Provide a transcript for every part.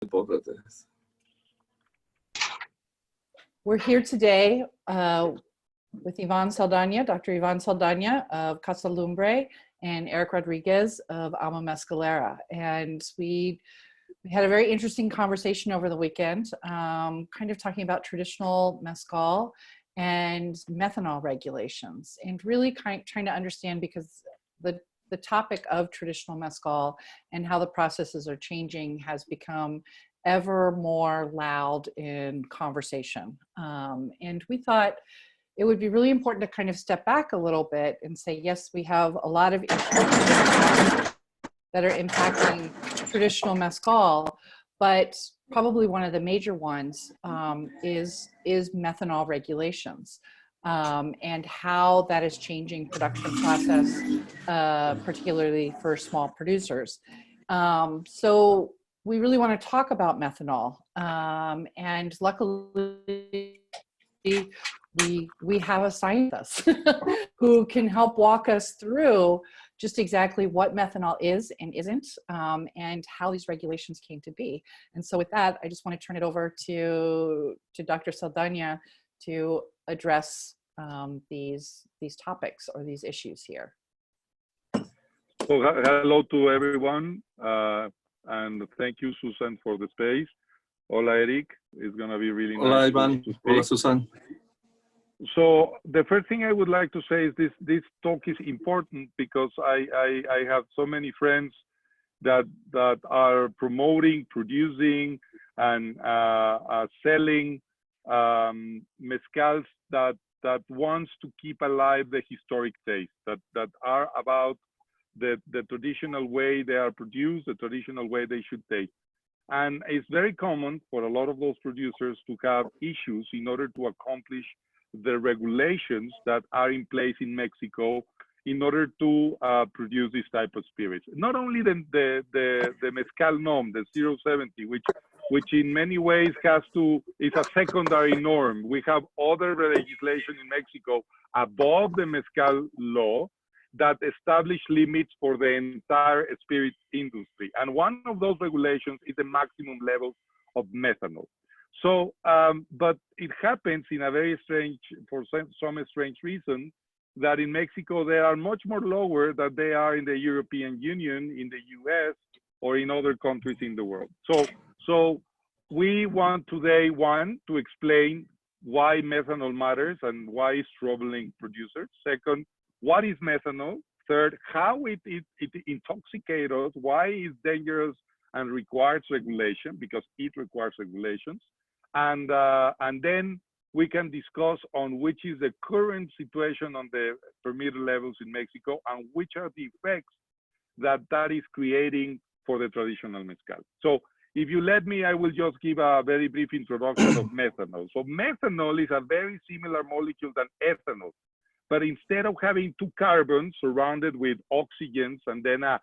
Hipócrates. We're here today with Saldaña, Dr. Saldaña of Casa, Lumbre, and Erik Rodriguez of Almamezcalera. And we had a very interesting conversation over the weekend, kind of talking about traditional mezcal and methanol regulations, and really trying to understand, because the topic of traditional mezcal and how the processes are changing has become ever more loud in conversation. And we thought it would be really important to kind of step back a little bit and say, yes, we have a lot of issues that are impacting traditional mezcal, but probably one of the major ones is methanol regulations, and how that is changing production process, particularly for small producers. So we really want to talk about methanol, and luckily we have a scientist who can help walk us through just exactly what methanol is and isn't, and how these regulations came to be. And so with that, I just want to turn it over to Dr. Saldaña to address these topics or these issues here. So hello to everyone, and thank you, Susan, for the space. Hola, Erik. It's going to be really Hola, nice Ivan. to speak. Hola, Susan. So the first thing I would like to say is this talk is important because I have so many friends that are promoting, producing, and selling mezcals that wants to keep alive the historic taste, that are about the traditional way they are produced, the traditional way they should taste. And it's very common for a lot of those producers to have issues in order to accomplish the regulations that are in place in Mexico in order to produce this type of spirits. Not only the Mezcal norm, the 070, which in many ways is a secondary norm. We have other legislation in Mexico above the Mezcal law that establish limits for the entire spirit industry. And one of those regulations is the maximum level of methanol. So, but it happens in a very strange, for some strange reason, that in Mexico they are much more lower than they are in the European Union, in the US, or in other countries in the world. So we want today, one, to explain why methanol matters and why it's troubling producers. Second, what is methanol? Third, how it intoxicates us, why it's dangerous and requires regulation, because it requires regulations. And then we can discuss on which is the current situation on the permitted levels in Mexico and which are the effects that is creating for the traditional mezcal. So if you let me, I will just give a very brief introduction of methanol. So methanol is a very similar molecule than ethanol, but instead of having two carbons surrounded with oxygens and then a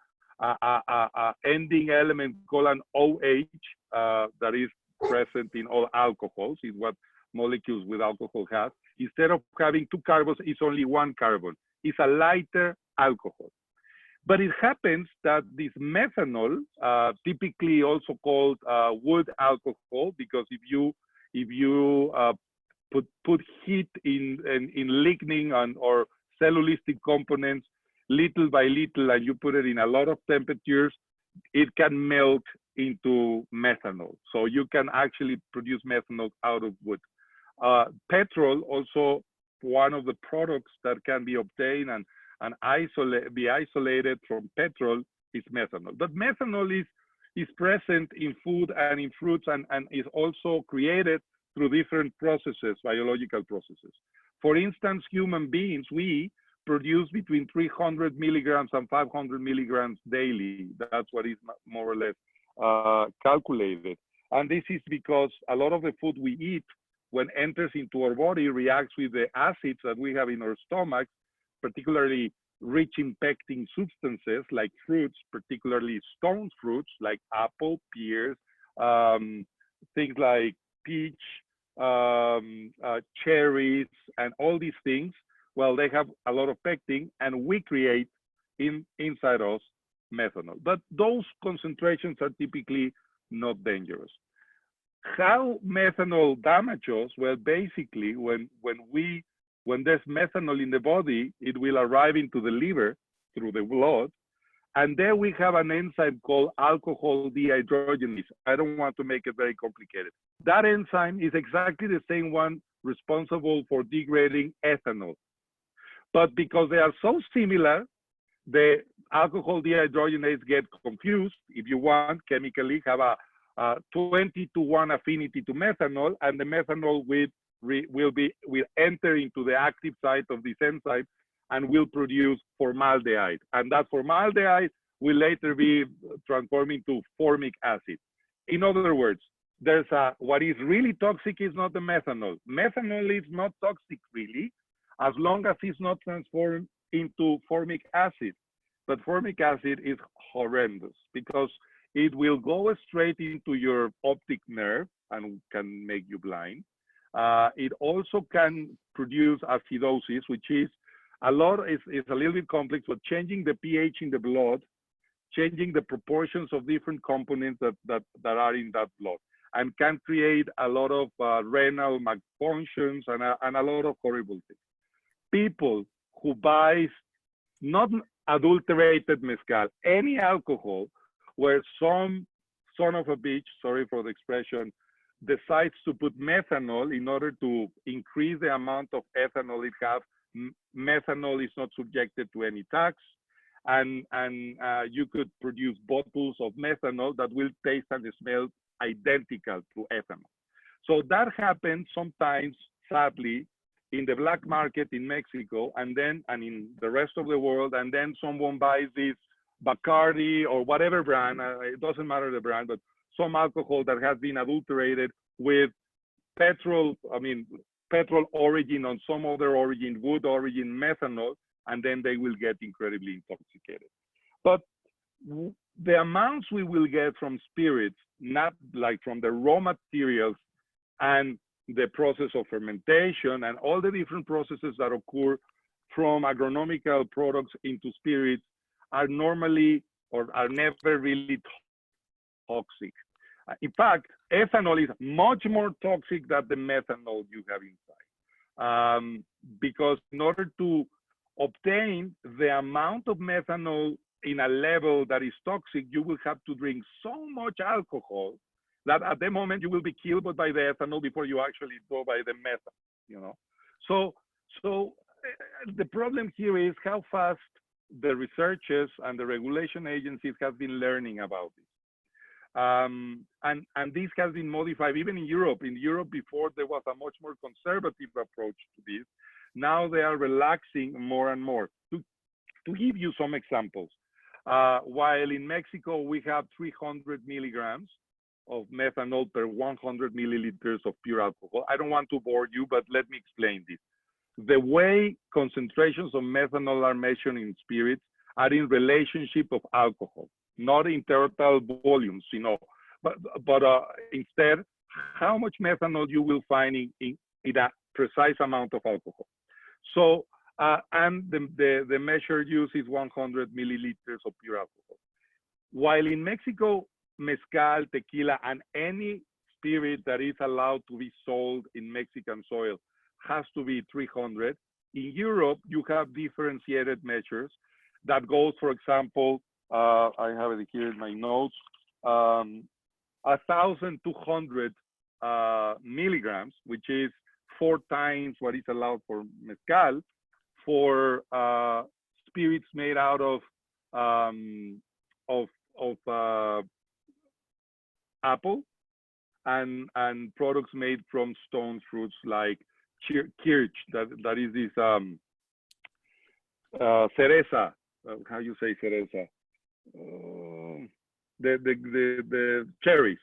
ending element called an OH that is present in all alcohols, is what molecules with alcohol have. Instead of having two carbons, it's only one carbon. It's a lighter alcohol. But it happens that this methanol, typically also called wood alcohol, because if you put heat in lignin or cellulosic components little by little, and you put it in a lot of temperatures, it can melt into methanol. So you can actually produce methanol out of wood. Petrol, also one of the products that can be obtained and be isolated from petrol, is methanol. But methanol is present in food and in fruits, and is also created through different processes, biological processes. For instance, human beings, we produce between 300 milligrams and 500 milligrams daily. That's what is more or less calculated. And this is because a lot of the food we eat, when enters into our body, reacts with the acids that we have in our stomachs, particularly rich in pectin substances like fruits, particularly stone fruits like apple, pears, things like peach, cherries, and all these things. Well, they have a lot of pectin, and we create inside us methanol. But those concentrations are typically not dangerous. How methanol damages? Well, basically, when there's methanol in the body, it will arrive into the liver through the blood, and there we have an enzyme called alcohol dehydrogenase. I don't want to make it very complicated. That enzyme is exactly the same one responsible for degrading ethanol. But because they are so similar, the alcohol dehydrogenase get confused, if you want, chemically, have a 20-to-1 affinity to methanol, and the methanol will enter into the active site of this enzyme and will produce formaldehyde. And that formaldehyde will later be transformed into formic acid. In other words, what is really toxic is not the methanol. Methanol is not toxic really, as long as it's not transformed into formic acid. But formic acid is horrendous because it will go straight into your optic nerve and can make you blind. It also can produce acidosis, which is a little bit complex, but changing the pH in the blood, changing the proportions of different components that are in that blood, and can create a lot of renal malfunctions and a lot of horrible things. People who buy not adulterated mezcal, any alcohol, where some son of a bitch, sorry for the expression, decides to put methanol in order to increase the amount of ethanol it has. Methanol is not subjected to any tax, and you could produce bottles of methanol that will taste and smell identical to ethanol. So that happens sometimes, sadly, in the black market in Mexico and in the rest of the world, and then someone buys this Bacardi or whatever brand, it doesn't matter the brand, but some alcohol that has been adulterated with petrol origin on some other origin, wood origin methanol, and then they will get incredibly intoxicated. But the amounts we will get from spirits, not like from the raw materials and the process of fermentation and all the different processes that occur from agronomical products into spirits, are normally or are never really toxic. In fact, ethanol is much more toxic than the methanol you have inside. Because in order to obtain the amount of methanol in a level that is toxic, you will have to drink so much alcohol that at the moment you will be killed by the ethanol before you actually go by the methanol, So the problem here is how fast the researchers and the regulation agencies have been learning about this. And this has been modified even in Europe. In Europe before, there was a much more conservative approach to this. Now they are relaxing more and more. To give you some examples, while in Mexico we have 300 milligrams of methanol per 100 milliliters of pure alcohol. I don't want to bore you, but let me explain this. The way concentrations of methanol are measured in spirits are in relationship of alcohol, not in total volumes, but instead how much methanol you will find in a precise amount of alcohol. So, and the measured use is 100 milliliters of pure alcohol. While in Mexico, mezcal, tequila, and any spirit that is allowed to be sold in Mexican soil has to be 300. In Europe, you have differentiated measures that goes, for example, I have it here in my notes, 1,200 milligrams, which is 4 times what is allowed for mezcal, for spirits made out of apple and products made from stone fruits like kirch, that is this cereza. How you say cereza? The cherries.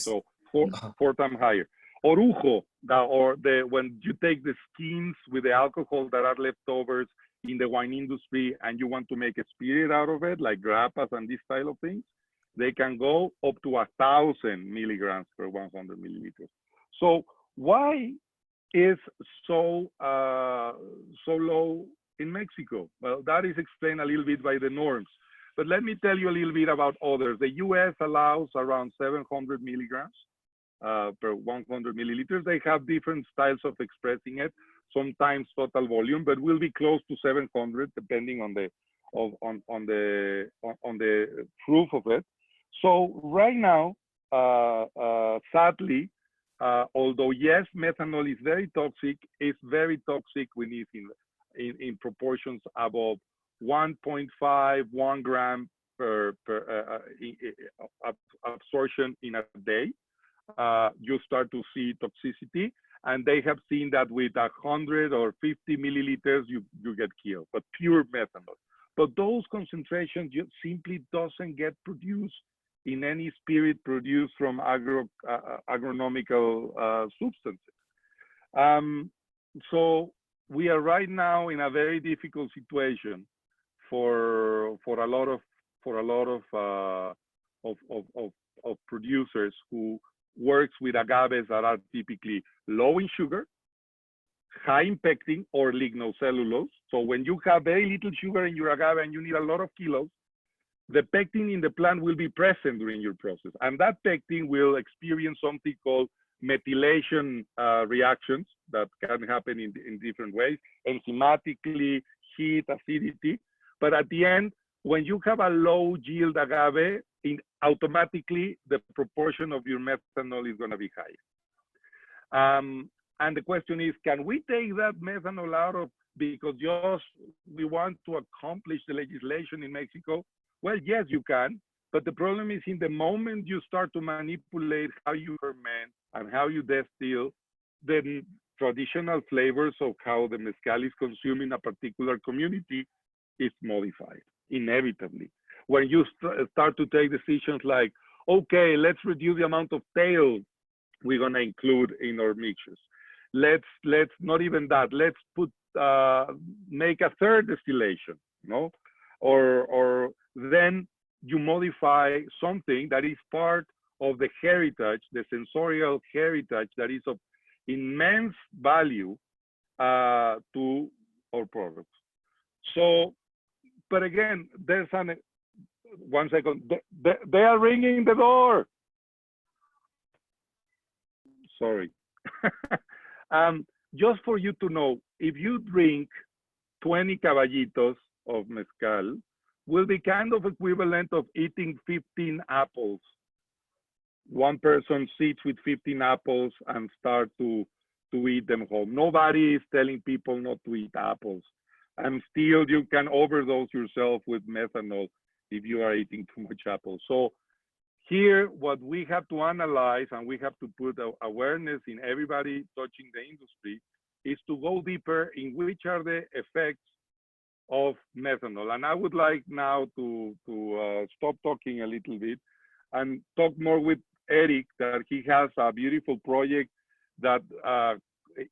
So 4 times higher. Orujo, when you take the skins with the alcohol that are leftovers in the wine industry and you want to make a spirit out of it, like grappas and this style of things, they can go up to 1,000 milligrams per 100 milliliters. So why is so low in Mexico? Well, that is explained a little bit by the norms. But let me tell you a little bit about others. The US allows around 700 milligrams per 100 milliliters. They have different styles of expressing it, sometimes total volume, but will be close to 700 depending on the proof of it. So right now, sadly, although yes, methanol is very toxic, it's very toxic when it's in proportions above 1.5, 1 gram per absorption in a day. You start to see toxicity, and they have seen that with 100 or 50 milliliters, you get killed, but pure methanol. But those concentrations just simply doesn't get produced in any spirit produced from agronomical substances. So we are right now in a very difficult situation for a lot of producers who works with agaves that are typically low in sugar, high in pectin or lignocellulose. So when you have very little sugar in your agave and you need a lot of kilos, the pectin in the plant will be present during your process. And that pectin will experience something called methylation reactions that can happen in different ways, enzymatically, heat, acidity. But at the end, when you have a low yield agave, automatically the proportion of your methanol is going to be higher. And the question is, can we take that methanol out of, because we want to accomplish the legislation in Mexico? Well, yes, you can. But the problem is in the moment you start to manipulate how you ferment and how you distill, the traditional flavors of how the mezcal is consumed in a particular community is modified, inevitably. When you start to take decisions like, okay, let's reduce the amount of tail we're gonna include in our mixtures. Let's not even that, let's make a third distillation, or then you modify something that is part of the heritage, the sensorial heritage that is of immense value to our products. So, but again, there's one second, they are ringing the door. Sorry. Just for you to know, if you drink 20 caballitos of mezcal, will be kind of equivalent of eating 15 apples. One person sits with 15 apples and start to eat them home. Nobody is telling people not to eat apples. And still you can overdose yourself with methanol if you are eating too much apple. So here, what we have to analyze, and we have to put awareness in everybody touching the industry, is to go deeper in which are the effects of methanol. And I would like now to stop talking a little bit and talk more with Erik, that he has a beautiful project that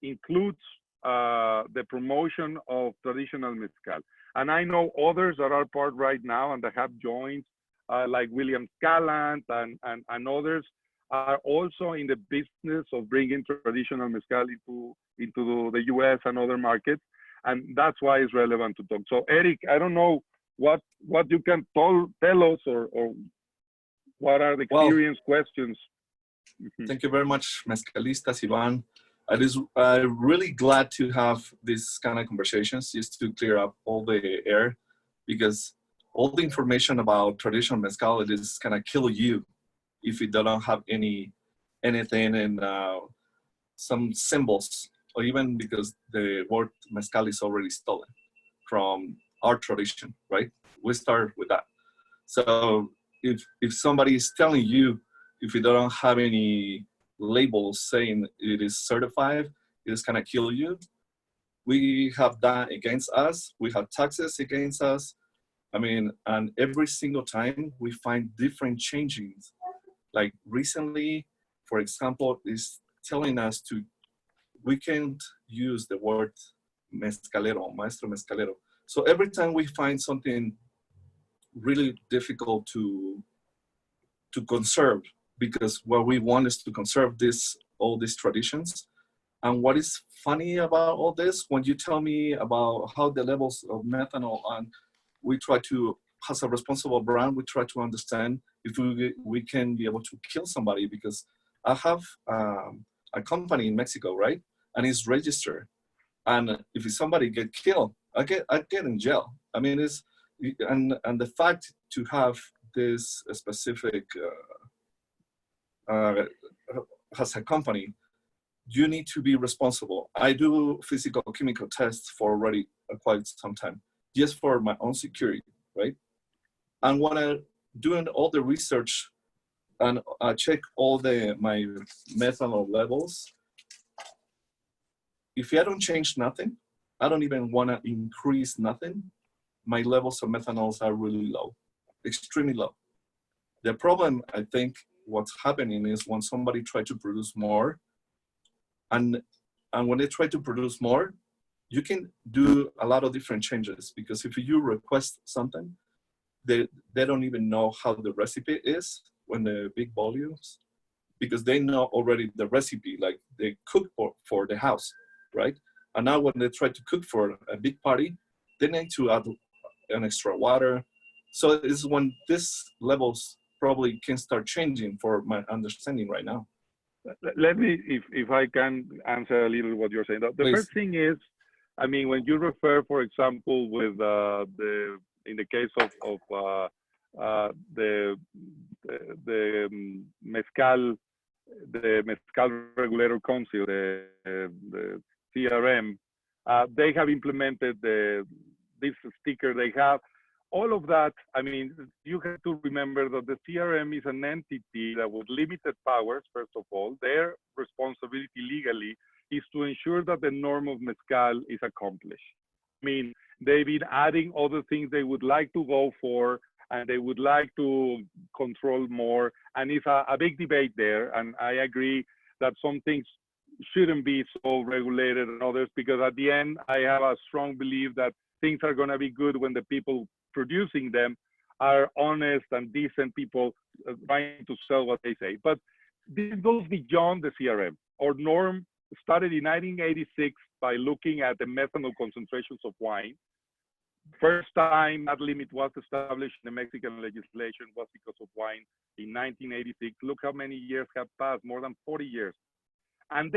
includes the promotion of traditional mezcal. And I know others that are part right now and that have joined, like William Scallant and others, are also in the business of bringing traditional mezcal into the US and other markets. And that's why it's relevant to talk. So Erik, I don't know what you can tell us, or what are the experience questions. Thank you very much, Mezcalistas, Ivan. I'm really glad to have these kind of conversations just to clear up all the air, because all the information about traditional mezcal, it is kind of kill you if you don't have anything and some symbols, or even because the word mezcal is already stolen from our tradition, right? We start with that. So if somebody is telling you, if you don't have any labels saying it is certified, it is gonna kill you. We have that against us. We have taxes against us. I mean, and every single time we find different changes. Like recently, for example, is telling us we can't use the word mezcalero, maestro mezcalero. So every time we find something really difficult to conserve, because what we want is to conserve all these traditions. And what is funny about all this, when you tell me about how the levels of methanol, and we try to as a responsible brand, we try to understand if we can be able to kill somebody, because I have a company in Mexico, right? And it's registered. And if somebody get killed, I get in jail. I mean, and the fact to have this specific as a company, you need to be responsible. I do physical chemical tests for already quite some time, just for my own security, right? And when I doing all the research and I check all my methanol levels, if I don't change nothing, I don't even want to increase nothing, my levels of methanols are really low, extremely low. The problem, I think, what's happening is when somebody tries to produce more, and when they try to produce more, you can do a lot of different changes, because if you request something, they don't even know how the recipe is when the big volumes, because they know already the recipe, like they cook for the house, right? And now when they try to cook for a big party, they need to add an extra water. So it's when these levels probably can start changing, for my understanding right now. Let me, if I can answer a little what you're saying. The Please. First thing is, I mean, when you refer, for example, with in the case of the Mezcal, the Mezcal Regulator Council, the CRM, they have implemented this sticker they have. All of that, I mean, you have to remember that the CRM is an entity that with limited powers, first of all. Their responsibility legally is to ensure that the norm of mezcal is accomplished. I mean, they've been adding other things they would like to go for, and they would like to control more. And it's a big debate there. And I agree that some things shouldn't be so regulated and others, because at the end, I have a strong belief that things are going to be good when the people producing them are honest and decent people trying to sell what they say. But this goes beyond the CRM. Our norm started in 1986 by looking at the methanol concentrations of wine. First time that limit was established in the Mexican legislation was because of wine in 1986. Look how many years have passed, more than 40 years. And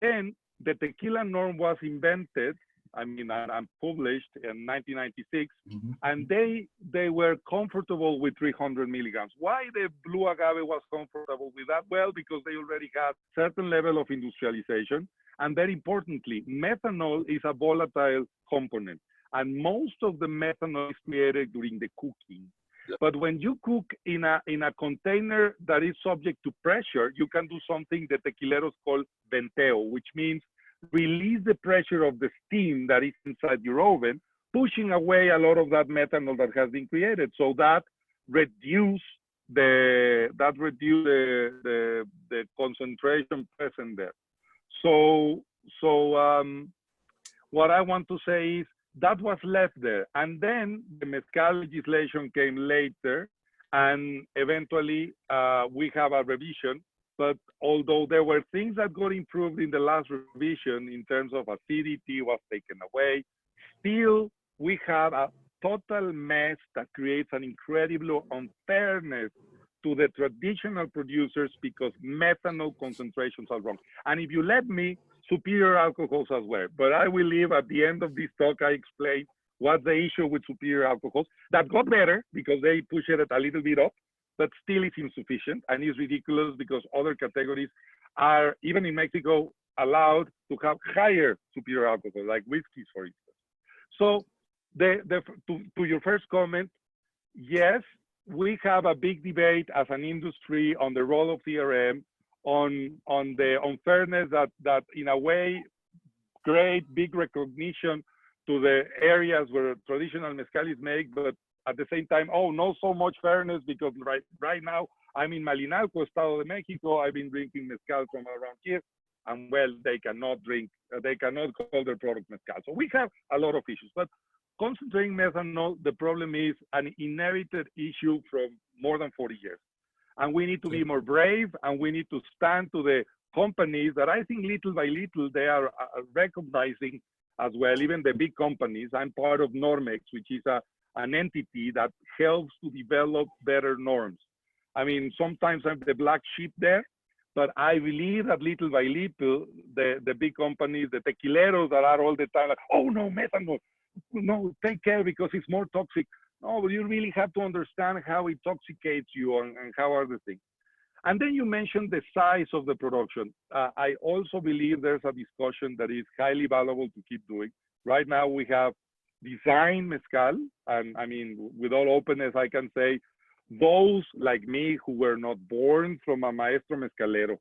then the tequila norm was invented, I mean, and published in 1996, and they were comfortable with 300 milligrams. Why the blue agave was comfortable with that? Well, because they already had certain level of industrialization, and very importantly, methanol is a volatile component, and most of the methanol is created during the cooking. But when you cook in a container that is subject to pressure, you can do something that tequileros call venteo, which means release the pressure of the steam that is inside your oven, pushing away a lot of that methanol that has been created. So that reduce the concentration present there. So what I want to say is that was left there, and then the mezcal legislation came later, and eventually we have a revision. But although there were things that got improved in the last revision in terms of acidity was taken away, still we have a total mess that creates an incredible unfairness to the traditional producers because methanol concentrations are wrong. And if you let me, superior alcohols as well. But I will leave at the end of this talk, I explain what's the issue with superior alcohols. That got better because they pushed it a little bit up, but still it's insufficient and it's ridiculous because other categories are, even in Mexico, allowed to have higher superior alcohol, like whiskeys, for instance. So to your first comment, yes, we have a big debate as an industry on the role of CRM, on the unfairness that in a way, great big recognition to the areas where traditional mezcal is made, but at the same time, oh, not so much fairness because right now I'm in Malinalco, Estado de Mexico. I've been drinking mezcal from around here, and well, they cannot call their product mezcal. So we have a lot of issues. But concentrating methanol, the problem is an inherited issue from more than 40 years. And we need to be more brave, and we need to stand to the companies that I think little by little they are recognizing as well, even the big companies. I'm part of Normex, which is a an entity that helps to develop better norms. I mean, sometimes I'm the black sheep there, but I believe that little by little, the big companies, the tequileros that are all the time like, oh no, methanol, no, take care because it's more toxic. No, but you really have to understand how it intoxicates you and how are the things. And then you mentioned the size of the production. I also believe there's a discussion that is highly valuable to keep doing. Right now we have design mezcal, and I mean, with all openness, I can say those like me who were not born from a maestro mezcalero,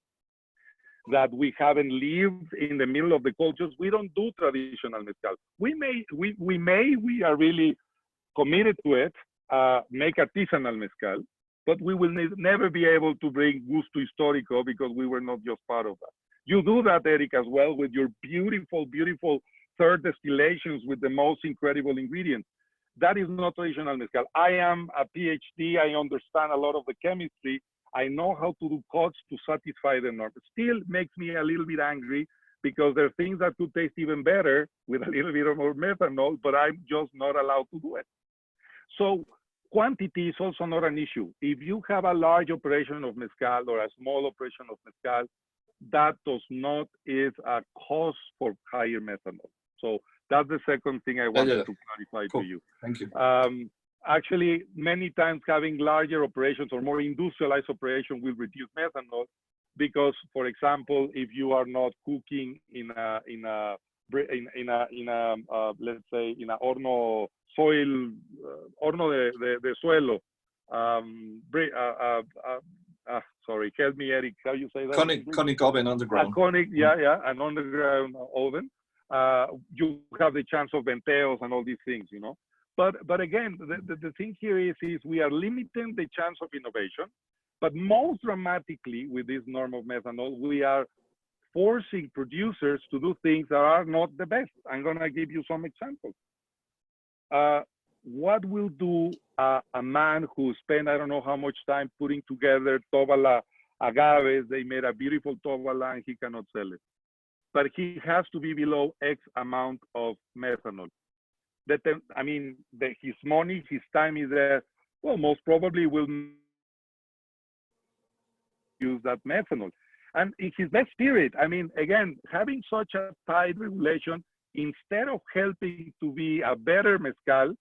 that we haven't lived in the middle of the cultures, we don't do traditional mezcal. We are really committed to it, make artisanal mezcal, but we will never be able to bring gusto histórico because we were not just part of that. You do that, Erik, as well with your beautiful, beautiful third distillations with the most incredible ingredients. That is not traditional mezcal. I am a PhD. I understand a lot of the chemistry. I know how to do cuts to satisfy the norm. Still makes me a little bit angry because there are things that could taste even better with a little bit of more methanol, but I'm just not allowed to do it. So quantity is also not an issue. If you have a large operation of mezcal or a small operation of mezcal, that does not is a cause for higher methanol. So that's the second thing I wanted to clarify to you. Thank you. Actually, many times having larger operations or more industrialized operation will reduce methanol because, for example, if you are not cooking in a let's say in a horno soil, horno de suelo, sorry, help me, Erik, how you say that? Conic oven underground. A conic, an underground oven. You have the chance of venteos and all these things, you know. But again, the thing here is we are limiting the chance of innovation, but most dramatically with this norm of methanol, we are forcing producers to do things that are not the best. I'm gonna give you some examples. What will do a man who spent, I don't know how much time putting together tovala agaves, they made a beautiful tovala and he cannot sell it. But he has to be below X amount of methanol. I mean, his money, his time is there. Well, most probably will use that methanol. And in his best spirit, I mean, again, having such a tight regulation, instead of helping to be a better mezcal,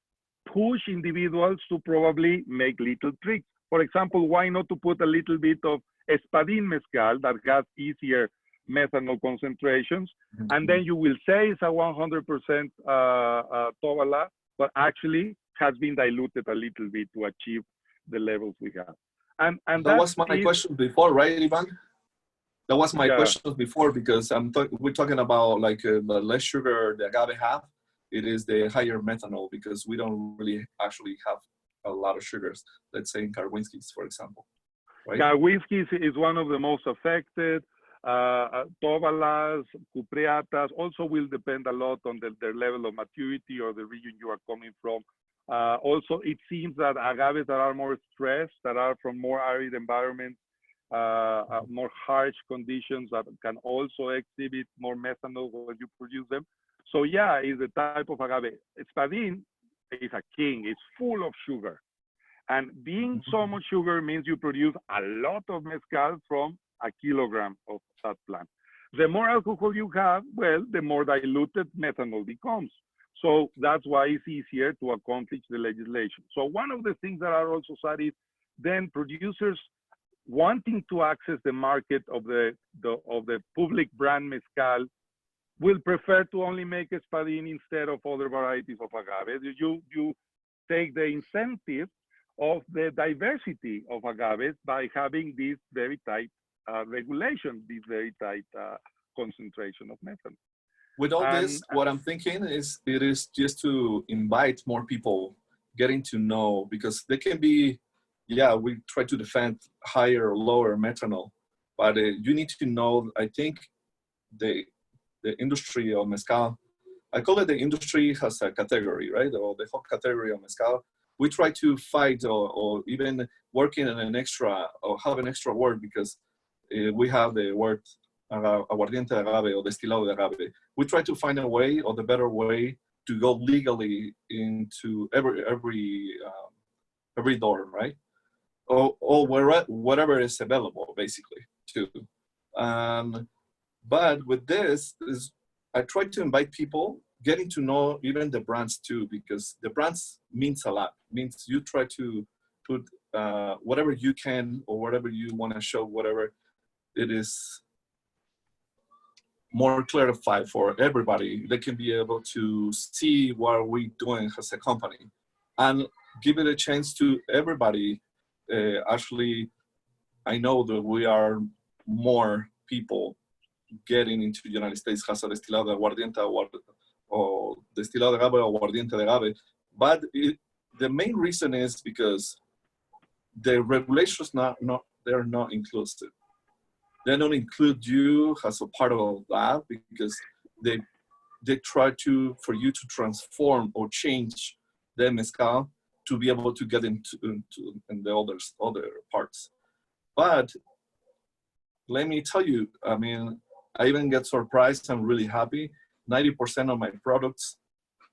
push individuals to probably make little tricks. For example, why not to put a little bit of espadín mezcal that has easier methanol concentrations, and then you will say it's a 100% tovala, but actually has been diluted a little bit to achieve the levels we have. And that was my question before, right, Ivan? That was my question before, because we're talking about like the less sugar the agave have, it is the higher methanol, because we don't really actually have a lot of sugars. Let's say in Karwinskis, for example. Right? Karwinskis is one of the most affected. Tovalas, cupreatas also will depend a lot on their level of maturity or the region you are coming from. Also, it seems that agaves that are more stressed, that are from more arid environments, more harsh conditions, that can also exhibit more methanol when you produce them. So yeah, it's the type of agave. Espadín is a king. It's full of sugar. And being so much sugar means you produce a lot of mezcal from a kilogram of that plant. The more alcohol you have, well, the more diluted methanol becomes. So that's why it's easier to accomplish the legislation. So one of the things that are also sad is then producers wanting to access the market of the public brand mezcal will prefer to only make espadín instead of other varieties of agave. You take the incentive of the diversity of agaves by having this very tight regulation, this very tight concentration of methanol. With all this, what I'm thinking is it is just to invite more people getting to know, because they can be, yeah, we try to defend higher or lower methanol, but you need to know, I think the industry of mezcal, I call it the industry has a category, right? Or the whole category of mezcal. We try to fight or even working on an extra or have an extra word, because we have the word aguardiente de agave or destilado de agave. We try to find a way or the better way to go legally into every door, right? Or whatever is available, basically, too. But with this, I try to invite people, getting to know even the brands too, because the brands means a lot. Means you try to put whatever you can or whatever you want to show, whatever it is, more clarified for everybody. They can be able to see what we're doing as a company and give it a chance to everybody. Actually, I know that we are more people getting into the United States, Casa destilado de aguardiente or destilado de agave or aguardiente de agave. But the main reason is because the regulations they're not inclusive. They don't include you as a part of that because they try for you to transform or change the mezcal to be able to get into the other parts. But let me tell you, I mean, I even get surprised. I'm really happy. 90% of my products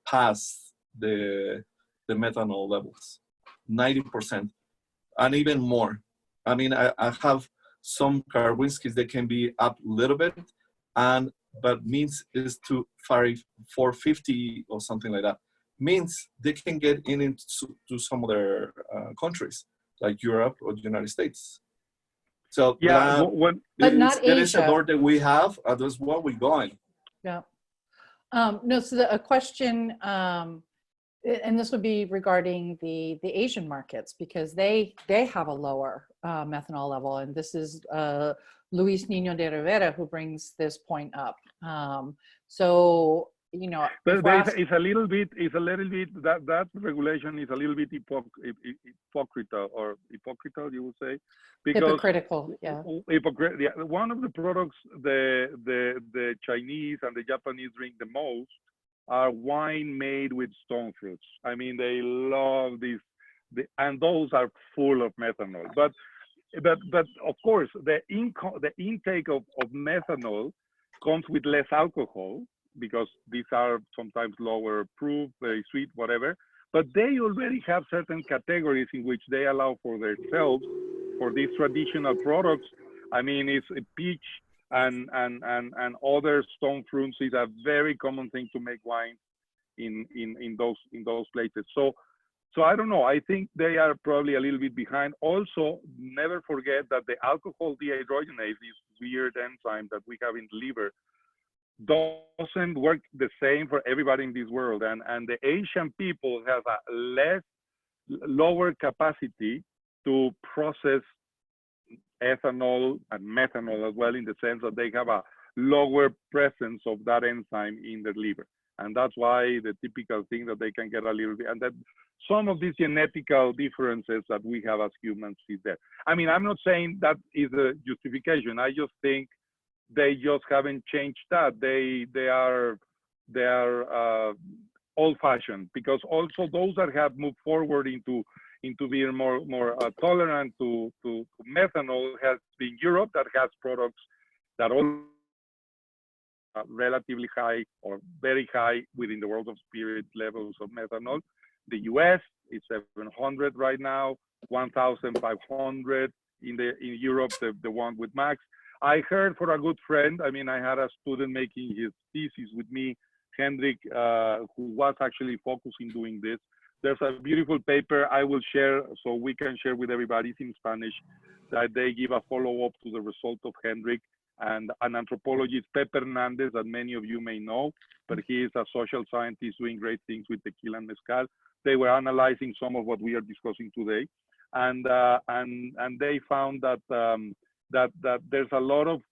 pass the methanol levels. 90%, and even more. I mean, I have some Karwinskis that can be up a little bit, but means is to 450 or something like that. Means they can get into some other countries like Europe or the United States. So yeah, but not there is a Asia. door that we have. That's where we're going. Yeah. No, so a question, and this would be regarding the Asian markets, because they have a lower methanol level, and this is Luis Nino de Rivera who brings this point up. So, you know, but it's a little bit that regulation is a little bit hypocritical, you would say, because hypocritical, yeah. One of the products the Chinese and the Japanese drink the most are wine made with stone fruits. I mean, they love this, and those are full of methanol. But of course, the intake of methanol comes with less alcohol, because these are sometimes lower proof, very sweet, whatever. But they already have certain categories in which they allow for themselves for these traditional products. I mean, it's a peach and other stone fruits is a very common thing to make wine in those places. So I don't know. I think they are probably a little bit behind. Also, never forget that the alcohol dehydrogenase, this weird enzyme that we have in the liver, doesn't work the same for everybody in this world, and the Asian people have a lower capacity to process ethanol and methanol as well, in the sense that they have a lower presence of that enzyme in the liver, and that's why the typical thing that they can get a little bit, and that some of these genetical differences that we have as humans is there. I mean, I'm not saying that is a justification. I just think they just haven't changed that. They are old-fashioned, because also those that have moved forward into being more tolerant to methanol has been Europe, that has products that are relatively high or very high within the world of spirit levels of methanol. The US is 700 right now, 1,500 in Europe, the one with max. I heard for a good friend, I mean, I had a student making his thesis with me, Hendrik, who was actually focusing doing this. There's a beautiful paper I will share, so we can share with everybody. It's in Spanish, that they give a follow-up to the result of Hendrik and an anthropologist, Pepe Hernandez, that many of you may know, but he is a social scientist doing great things with tequila and mezcal. They were analyzing some of what we are discussing today, and they found that that there's a lot of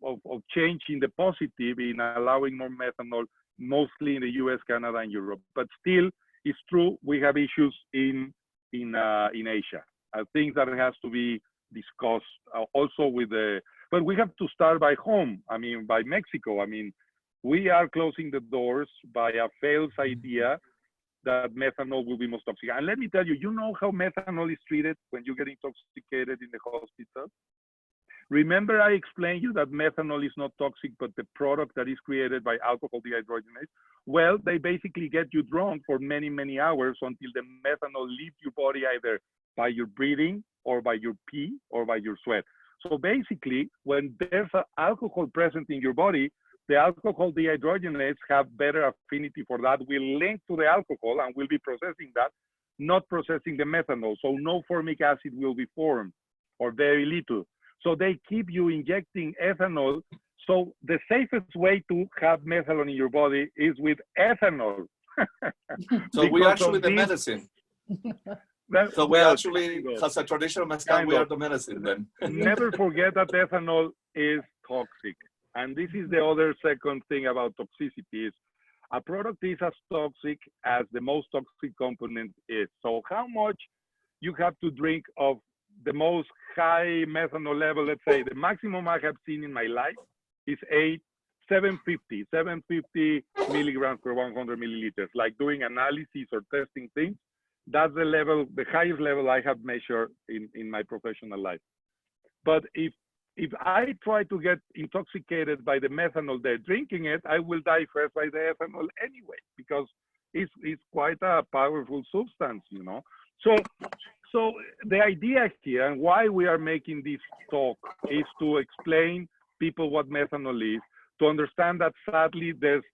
change in the positive in allowing more methanol, mostly in the US, Canada, and Europe. But still, it's true, we have issues in Asia. Things that has to be discussed also with but we have to start by home. I mean, by Mexico. I mean, we are closing the doors by a failed idea that methanol will be most toxic. And let me tell you, you know how methanol is treated when you get intoxicated in the hospital? Remember I explained you that methanol is not toxic, but the product that is created by alcohol dehydrogenase? Well, they basically get you drunk for many, many hours until the methanol leaves your body either by your breathing or by your pee or by your sweat. So basically, when there's alcohol present in your body, the alcohol dehydrogenases have better affinity for that, will link to the alcohol and will be processing that, not processing the methanol. So no formic acid will be formed, or very little. So they keep you injecting ethanol. So the safest way to have methanol in your body is with ethanol. So we actually the medicine. So we actually, as a traditional mezcal, we are the medicine then. Never forget that ethanol is toxic. And this is the other second thing about toxicity is a product is as toxic as the most toxic component is. So how much you have to drink of the most high methanol level, let's say the maximum I have seen in my life is 750 milligrams per 100 milliliters, like doing analysis or testing things. That's the level, the highest level I have measured in my professional life. But if I try to get intoxicated by the methanol they're drinking it, I will die first by the ethanol anyway, because it's quite a powerful substance, you know. So the idea here and why we are making this talk is to explain people what methanol is, to understand that sadly there's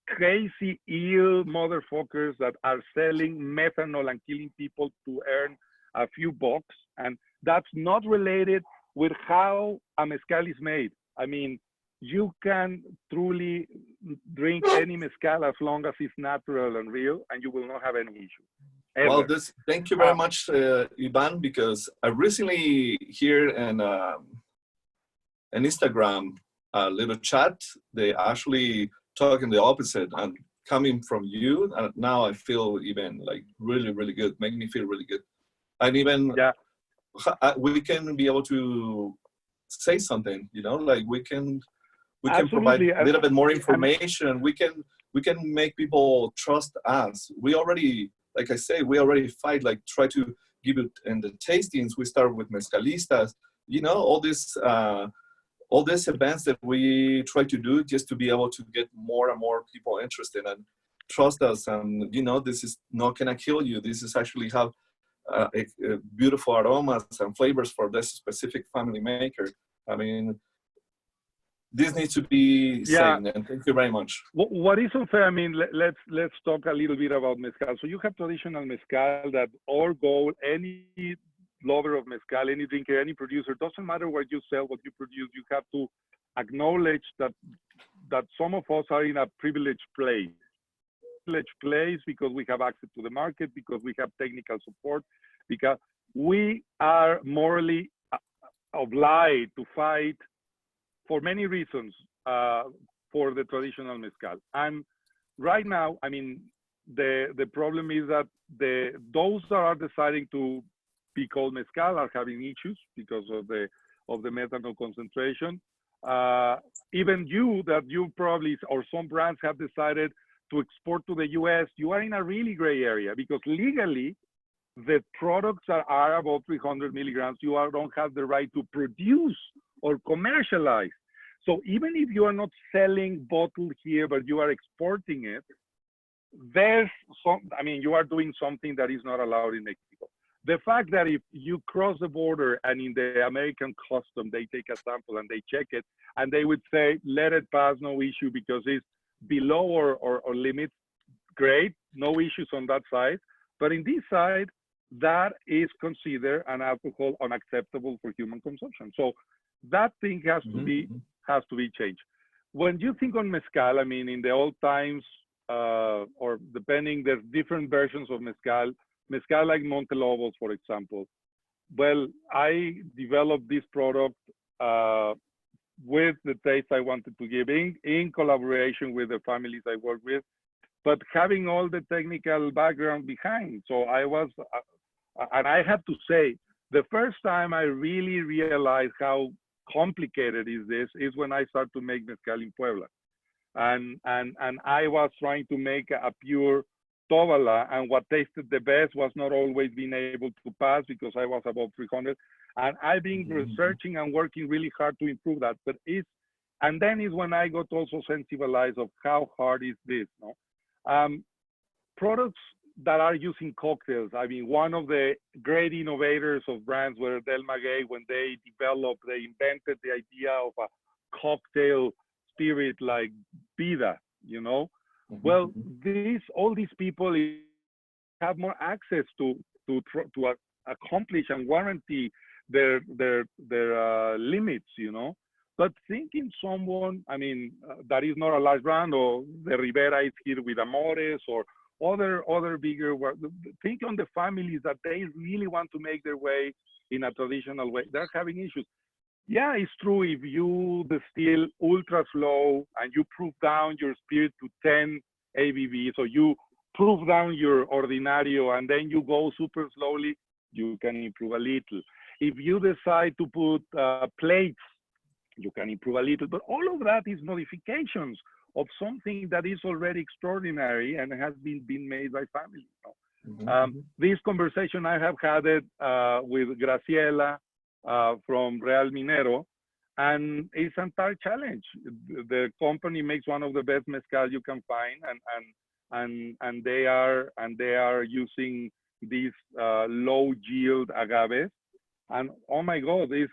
crazy ill motherfuckers that are selling methanol and killing people to earn a few bucks, and that's not related with how a mezcal is made. I mean, you can truly drink any mezcal as long as it's natural and real, and you will not have any issue. Ever. Well, thank you very much, Ivan, because I recently here in Instagram, a little chat, they actually talking the opposite, and coming from you, and now I feel even like really, really good, making me feel really good. And even we can be able to say something, you know, like we can provide a little bit more information. We can make people trust us. We already, like I say, we already fight, like try to give it in the tastings. We start with Mezcalistas, you know, all these events that we try to do just to be able to get more and more people interested and trust us. And, you know, this is not gonna kill you. This is actually have beautiful aromas and flavors for this specific family maker. I mean, this needs to be said, and thank you very much. What is unfair, I mean, let's talk a little bit about mezcal. So you have traditional mezcal that all goal, any lover of mezcal, any drinker, any producer, doesn't matter what you sell, what you produce, you have to acknowledge that some of us are in a privileged place. Because we have access to the market, because we have technical support, because we are morally obliged to fight for many reasons for the traditional mezcal. And right now, I mean, the problem is that those that are deciding to be called mezcal are having issues because of the methanol concentration. Even you probably, or some brands have decided to export to the US, you are in a really gray area because legally, the products that are above 300 milligrams, you don't have the right to produce or commercialize. So even if you are not selling bottled here, but you are exporting it, you are doing something that is not allowed in Mexico. The fact that if you cross the border and in the American custom, they take a sample and they check it, and they would say, let it pass, no issue, because it's below or limit, great, no issues on that side. But in this side, that is considered an alcohol unacceptable for human consumption. So that thing has to be changed. When you think on mezcal, I mean, in the old times, or depending, there's different versions of mezcal. Mezcal like Montelobos, for example. Well, I developed this product with the taste I wanted to give in collaboration with the families I work with, but having all the technical background behind. So I was, and I have to say, the first time I really realized how complicated this is when I started to make mezcal in Puebla. And I was trying to make a pure Tovala, and what tasted the best was not always being able to pass because I was above 300. And I've been researching and working really hard to improve that. But and then is when I got also sensibilized of how hard is this, no? Products that are using cocktails. I mean, one of the great innovators of brands were Del Maguey, when they invented the idea of a cocktail spirit like Vida, you know? Well, all these people have more access to accomplish and warranty their limits, you know? But thinking someone, I mean, that is not a large brand, or the Rivera is here with Amores, or other bigger, think on the families that they really want to make their way in a traditional way. They're having issues. Yeah, it's true. If you distill ultra slow and you proof down your spirit to 10 ABV, so you proof down your Ordinario and then you go super slowly, you can improve a little. If you decide to put plates, you can improve a little, but all of that is modifications of something that is already extraordinary and has been made by family. You know? This conversation I have had it with Graciela from Real Minero, and it's an entire challenge. The company makes one of the best mezcal you can find, and they are using these low yield agaves. And oh my God, it's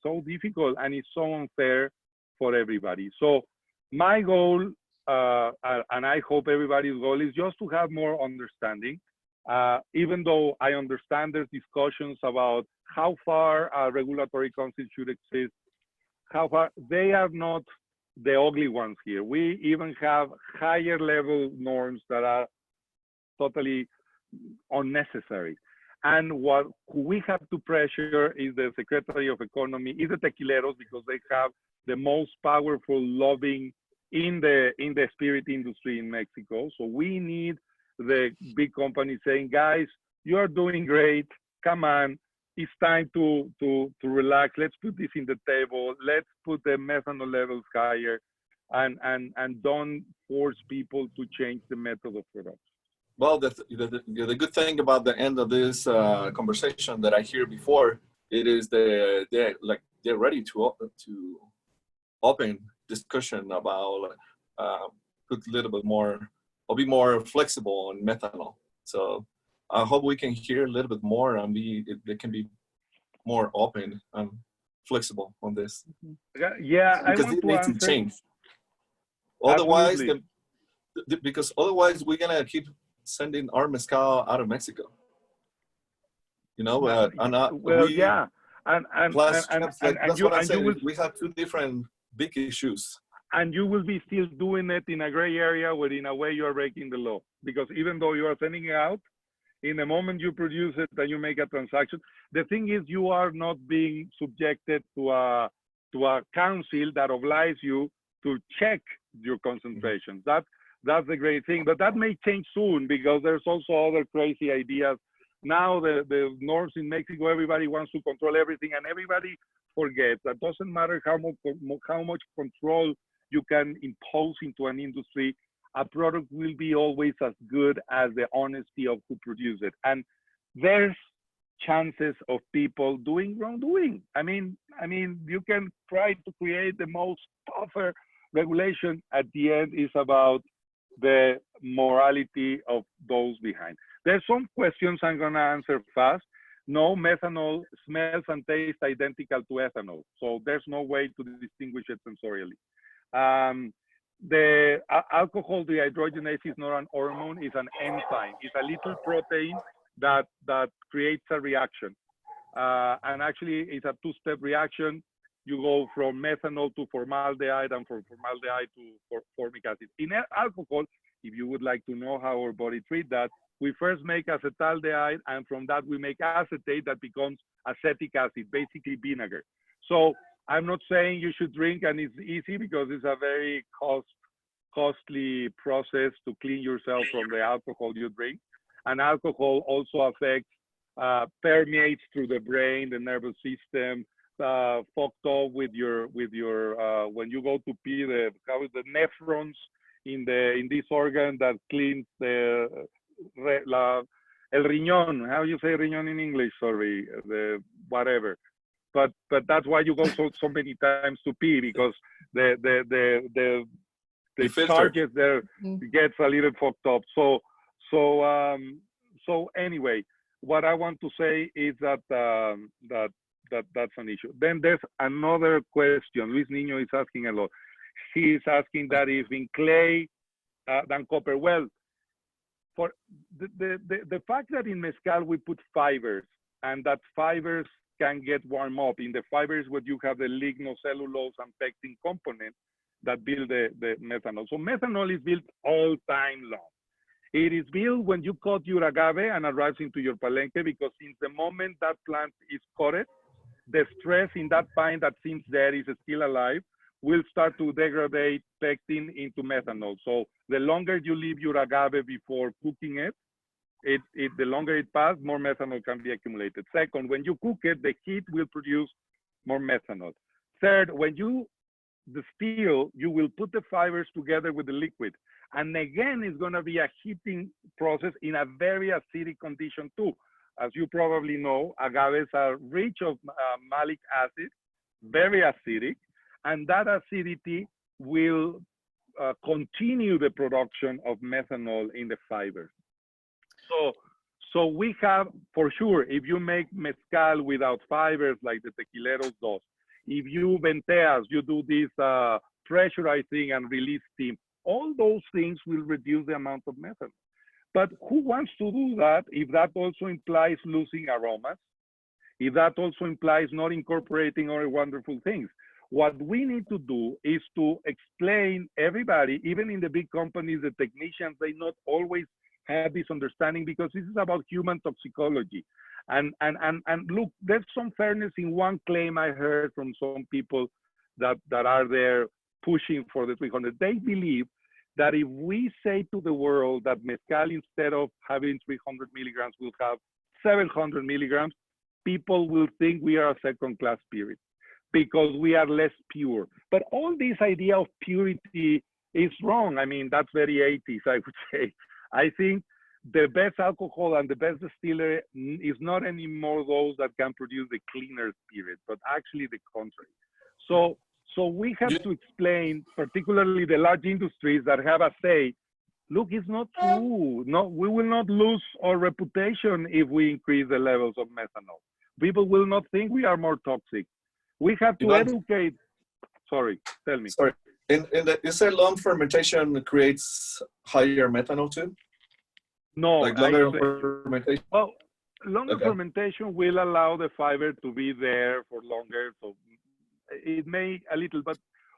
so difficult and it's so unfair for everybody. So my goal, and I hope everybody's goal, is just to have more understanding. Even though I understand there's discussions about how far a regulatory council should exist, how far, they are not the ugly ones here. We even have higher level norms that are totally unnecessary. And what we have to pressure is the Secretary of Economy, is the tequileros, because they have the most powerful lobbying in the spirit industry in Mexico. So we need the big companies saying, guys, you are doing great. Come on, it's time to relax. Let's put this in the table. Let's put the methanol levels higher, and don't force people to change the method of production. Well, the good thing about the end of this conversation that I hear before, it is they're ready to open discussion about put a little bit more, or be more flexible on methanol. So I hope we can hear a little bit more and they can be more open and flexible on this. Yeah, because it needs to change. Otherwise, because otherwise we're gonna keep sending our mezcal out of Mexico. You know, we have two different big issues. And you will be still doing it in a gray area where in a way you are breaking the law. Because even though you are sending it out, in the moment you produce it and you make a transaction, the thing is you are not being subjected to a council that obliges you to check your concentrations. That's the great thing, but that may change soon because there's also other crazy ideas. Now the norms in Mexico, everybody wants to control everything, and everybody forgets that doesn't matter how much control you can impose into an industry, a product will be always as good as the honesty of who produced it. And there's chances of people doing wrongdoing. I mean, you can try to create the most tougher regulation. At the end, is about the morality of those behind. There's some questions I'm gonna answer fast. No, methanol smells and tastes identical to ethanol, so there's no way to distinguish it sensorially. The alcohol dehydrogenase is not an hormone, it's an enzyme. It's a little protein that creates a reaction. And actually, it's a two-step reaction. You go from methanol to formaldehyde, and from formaldehyde to formic acid. In alcohol, if you would like to know how our body treats that, we first make acetaldehyde, and from that we make acetate that becomes acetic acid, basically vinegar. So I'm not saying you should drink and it's easy, because it's a very costly process to clean yourself from the alcohol you drink. And alcohol also affects, permeates through the brain, the nervous system, fucked up with your when you go to pee, the nephrons in this organ that cleans el riñón. How you say riñón in English? Sorry, the whatever. But that's why you go so many times to pee, because the charges there gets a little fucked up. So anyway, what I want to say is that that's an issue. Then there's another question. Luis Niño is asking a lot. He is asking that if in clay than copper. Well, for the fact that in mezcal we put fibers, and that fibers can get warm up. In the fibers where you have the lignocellulose and pectin component that build the methanol. So methanol is built all time long. It is built when you cut your agave and arrives into your palenque, because since the moment that plant is cut, the stress in that pine that seems dead is still alive, will start to degrade pectin into methanol. So the longer you leave your agave before cooking it, the longer it passes, more methanol can be accumulated. Second, when you cook it, the heat will produce more methanol. Third, when you distill, you will put the fibers together with the liquid. And again, it's going to be a heating process in a very acidic condition too. As you probably know, agaves are rich of malic acid, very acidic, and that acidity will continue the production of methanol in the fibers. So we have, for sure, if you make mezcal without fibers like the tequileros does, if you venteas, you do this pressurizing and release steam, all those things will reduce the amount of methanol. But who wants to do that if that also implies losing aromas? If that also implies not incorporating other wonderful things? What we need to do is to explain everybody, even in the big companies, the technicians, they not always have this understanding, because this is about human toxicology. And look, there's some fairness in one claim I heard from some people that are there pushing for the 300. They believe that if we say to the world that mezcal, instead of having 300 milligrams, will have 700 milligrams, people will think we are a second-class spirit because we are less pure. But all this idea of purity is wrong. I mean, that's very 80s, I would say. I think the best alcohol and the best distillery is not anymore those that can produce the cleaner spirit, but actually the contrary. So we have to explain, particularly the large industries that have a say, look, it's not true. No, we will not lose our reputation if we increase the levels of methanol. People will not think we are more toxic. We have to educate. Sorry, tell me. Sorry. You said long fermentation creates higher methanol too? No, like longer fermentation? Well, longer fermentation will allow the fiber to be there for longer. So it may a little, but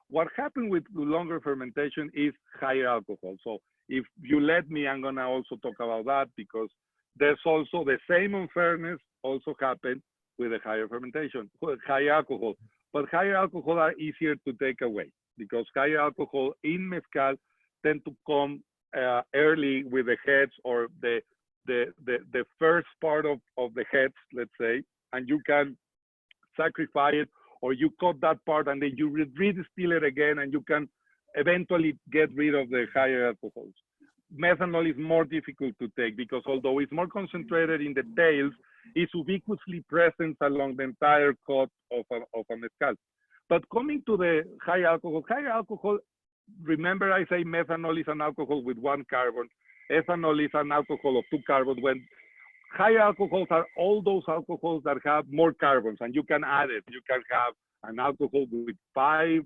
what happened with longer fermentation is higher alcohol. So if you let me, I'm gonna also talk about that, because there's also the same unfairness also happened with the higher fermentation, higher alcohol. But higher alcohol are easier to take away, because higher alcohol in mezcal tend to come early with the heads, or the first part of the heads, let's say, and you can sacrifice it, or you cut that part and then you redistill it again, and you can eventually get rid of the higher alcohols. Methanol is more difficult to take, because although it's more concentrated in the tails, it's ubiquitously present along the entire cut of a mezcal. But coming to the high alcohol, remember I say methanol is an alcohol with 1 carbon, ethanol is an alcohol of 2 carbons. When high alcohols are all those alcohols that have more carbons, and you can add it. You can have an alcohol with 5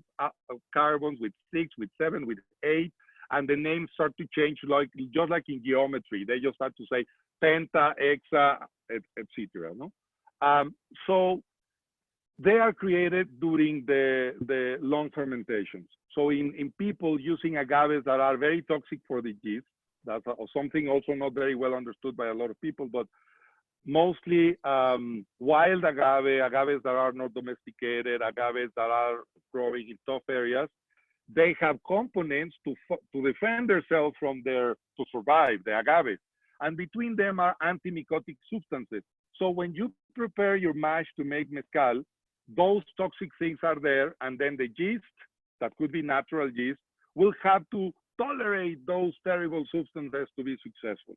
carbons, with 6, with 7, with 8, and the names start to change, just like in geometry. They just start to say penta, hexa, etc. No? So they are created during the long fermentations. So in people using agaves that are very toxic for the yeast, that's something also not very well understood by a lot of people, but mostly wild agaves that are not domesticated, agaves that are growing in tough areas, they have components to defend themselves from to survive, the agaves. And between them are antimycotic substances. So when you prepare your mash to make mezcal, those toxic things are there, and then the yeast, that could be natural yeast, will have to tolerate those terrible substances to be successful.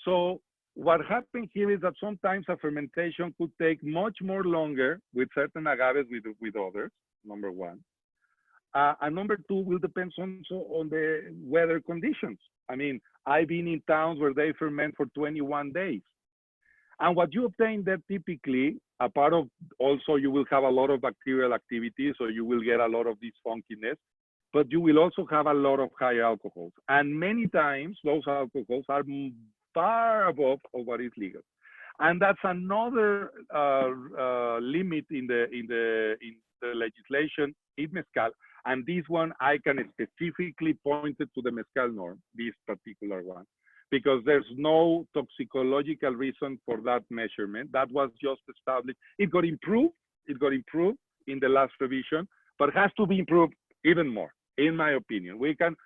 So what happened here is that sometimes a fermentation could take much more longer with certain agaves with others, number one. And number two will depend also on the weather conditions. I mean, I've been in towns where they ferment for 21 days. And what you obtain there typically, a part of also you will have a lot of bacterial activity, so you will get a lot of this funkiness, but you will also have a lot of high alcohols. And many times those alcohols are far above of what is legal. And that's another limit in the legislation in mezcal. And this one, I can specifically point it to the mezcal norm, this particular one, because there's no toxicological reason for that measurement. That was just established. It got improved in the last revision, but has to be improved even more, in my opinion. We can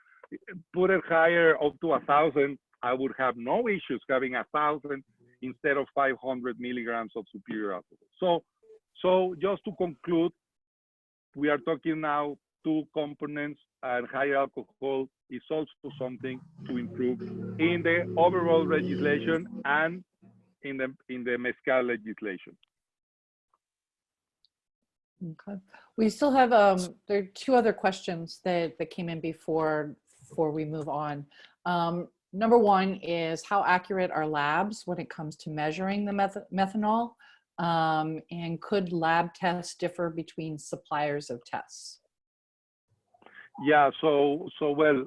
put it higher up to 1,000. I would have no issues having 1,000 instead of 500 milligrams of superior alcohol. So just to conclude, we are talking now two components, and high alcohol is also something to improve in the overall legislation and in the mezcal legislation. Okay. We still have there are two other questions that came in before we move on. Number one is, how accurate are labs when it comes to measuring the methanol? And could lab tests differ between suppliers of tests? Yeah, so well,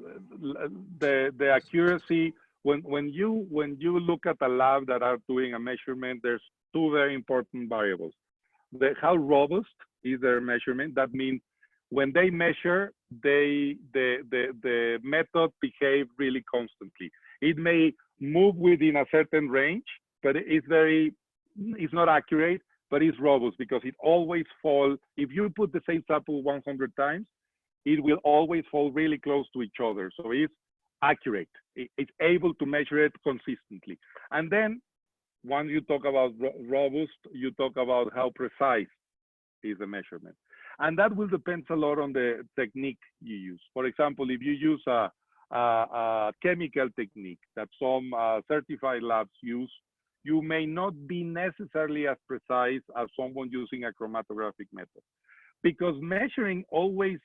the accuracy, when you look at a lab that are doing a measurement, there's two very important variables. How robust is their measurement? That means when they measure, the method behaves really constantly. It may move within a certain range, but it's not accurate, but it's robust because it always falls. If you put the same sample 100 times, it will always fall really close to each other. So it's accurate. It's able to measure it consistently. And then once you talk about robust, you talk about how precise is the measurement. And that will depend a lot on the technique you use. For example, if you use a chemical technique that some certified labs use, you may not be necessarily as precise as someone using a chromatographic method. Because measuring always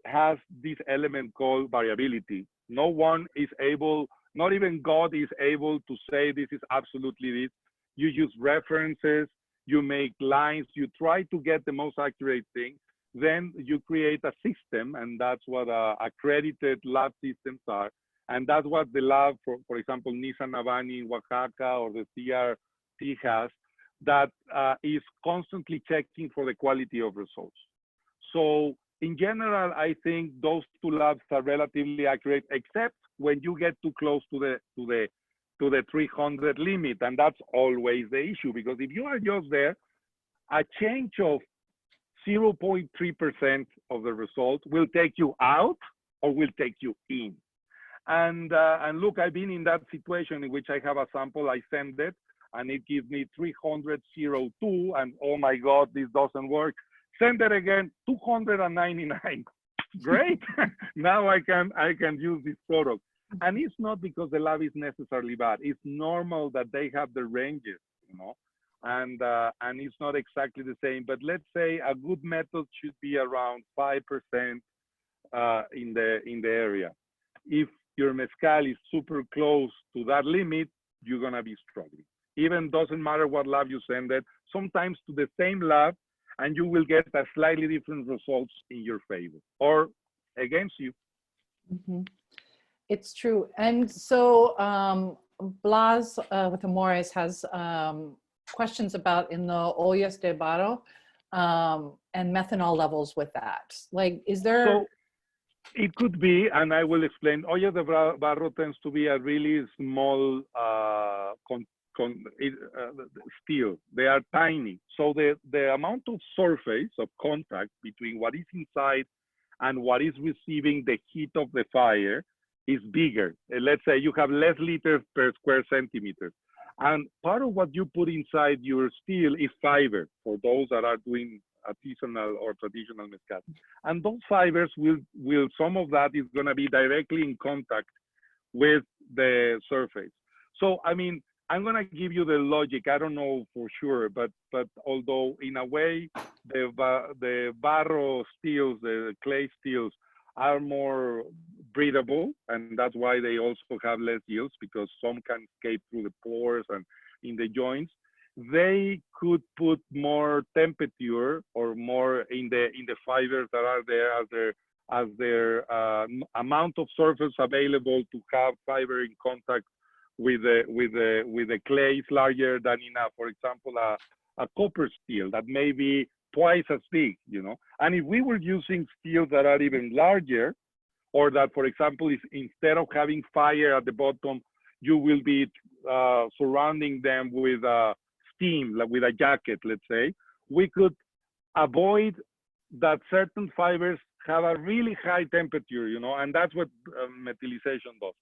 has this element called variability. No one is able, not even God is able to say this is absolutely this. You use references, you make lines, you try to get the most accurate thing, then you create a system, and that's what accredited lab systems are. And that's what the lab, for example, Nissan Navani in Oaxaca or the CRT has, that is constantly checking for the quality of results. So in general, I think those two labs are relatively accurate, except when you get too close to the 300 limit, and that's always the issue, because if you are just there, a change of 0.3% of the result will take you out or will take you in. And look, I've been in that situation in which I have a sample, I send it, and it gives me 302, and oh my God, this doesn't work. Send it again, 299. Great. Now I can use this product. And it's not because the lab is necessarily bad. It's normal that they have the ranges, you know, and it's not exactly the same. But let's say a good method should be around 5% in the area. If your mezcal is super close to that limit, you're gonna be struggling. Even doesn't matter what lab you send it, sometimes to the same lab, and you will get a slightly different results in your favor or against you. Mm-hmm. It's true. And so Blas with Amores has questions about in the ollas de barro and methanol levels with that. Like, is there? So it could be, and I will explain. Ollas de barro tends to be a really small steel. They are tiny. So the amount of surface of contact between what is inside and what is receiving the heat of the fire is bigger. Let's say you have less liters per square centimeter. And part of what you put inside your steel is fiber for those that are doing artisanal or traditional mezcal. And those fibers will some of that is gonna be directly in contact with the surface. So, I mean, I'm gonna give you the logic. I don't know for sure, but although in a way the barro steels, the clay steels, are more breathable, and that's why they also have less yields because some can escape through the pores and in the joints. They could put more temperature or more in the fibers that are there as their amount of surface available to have fiber in contact with the clay is larger than in for example, a copper steel that may be twice as big, you know. And if we were using steels that are even larger, or that, for example, is instead of having fire at the bottom, you will be surrounding them with steam, like with a jacket, let's say, we could avoid that certain fibers have a really high temperature, you know, and that's what methylization does.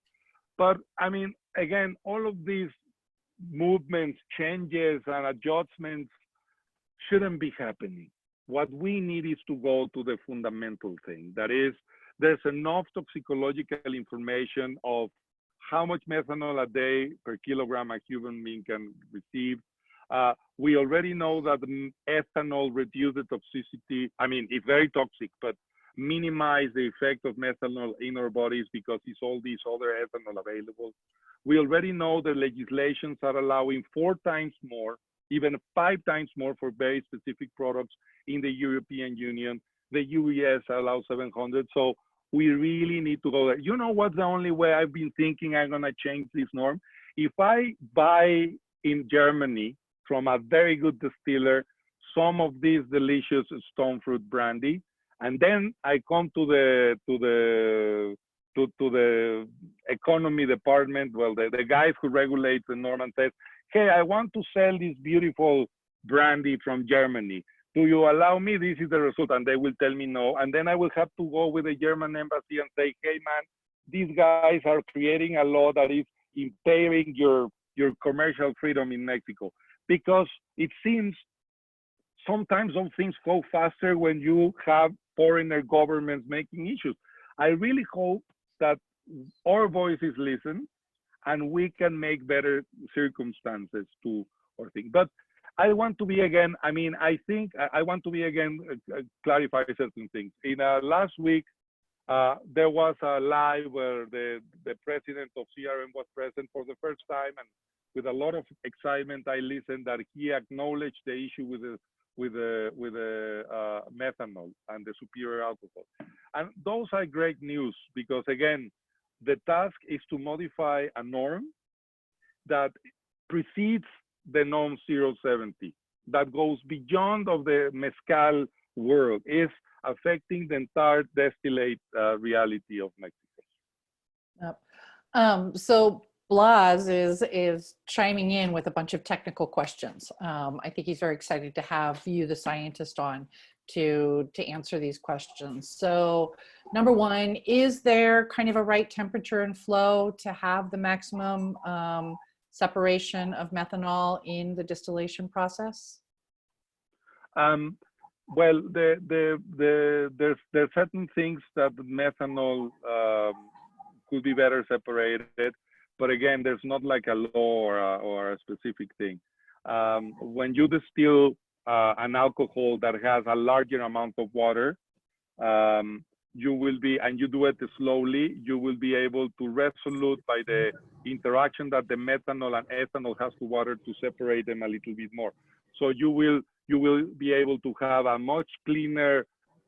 But I mean, again, all of these movements, changes, and adjustments shouldn't be happening. What we need is to go to the fundamental thing. That is, there's enough toxicological information of how much methanol a day per kilogram a human being can receive. We already know that ethanol reduces the toxicity. I mean, it's very toxic, but minimize the effect of methanol in our bodies because it's all these other ethanol available. We already know the legislations are allowing 4 times more, even 5 times more for very specific products in the European Union. The US allows 700. So we really need to go there. You know what's the only way I've been thinking I'm gonna change this norm? If I buy in Germany from a very good distiller some of these delicious stone fruit brandy, and then I come to the economy department, well, the guys who regulate the norm, and says, hey, I want to sell this beautiful brandy from Germany. Do you allow me? This is the result. And they will tell me no. And then I will have to go with the German embassy and say, hey, man, these guys are creating a law that is impairing your commercial freedom in Mexico. Because it seems sometimes those things go faster when you have foreigner governments making issues. I really hope that our voice is listened and we can make better circumstances to our thing. But I want to be again, I mean, I think I want to be again, clarify certain things. In last week, there was a live where the president of CRM was present for the first time, and with a lot of excitement, I listened that he acknowledged the issue with the methanol and the superior alcohol. And those are great news because again, the task is to modify a norm that precedes the norm 070, that goes beyond of the mezcal world, is affecting the entire distillate reality of Mexico. Yep. So Blas is chiming in with a bunch of technical questions. I think he's very excited to have you, the scientist, on to answer these questions. So number one, is there kind of a right temperature and flow to have the maximum separation of methanol in the distillation process? Well, there's certain things that the methanol could be better separated, but again, there's not like a law or a specific thing. When you distill an alcohol that has a larger amount of water, you will be, and you do it slowly, you will be able to resolute by the interaction that the methanol and ethanol has to water to separate them a little bit more. So you will be able to have a much cleaner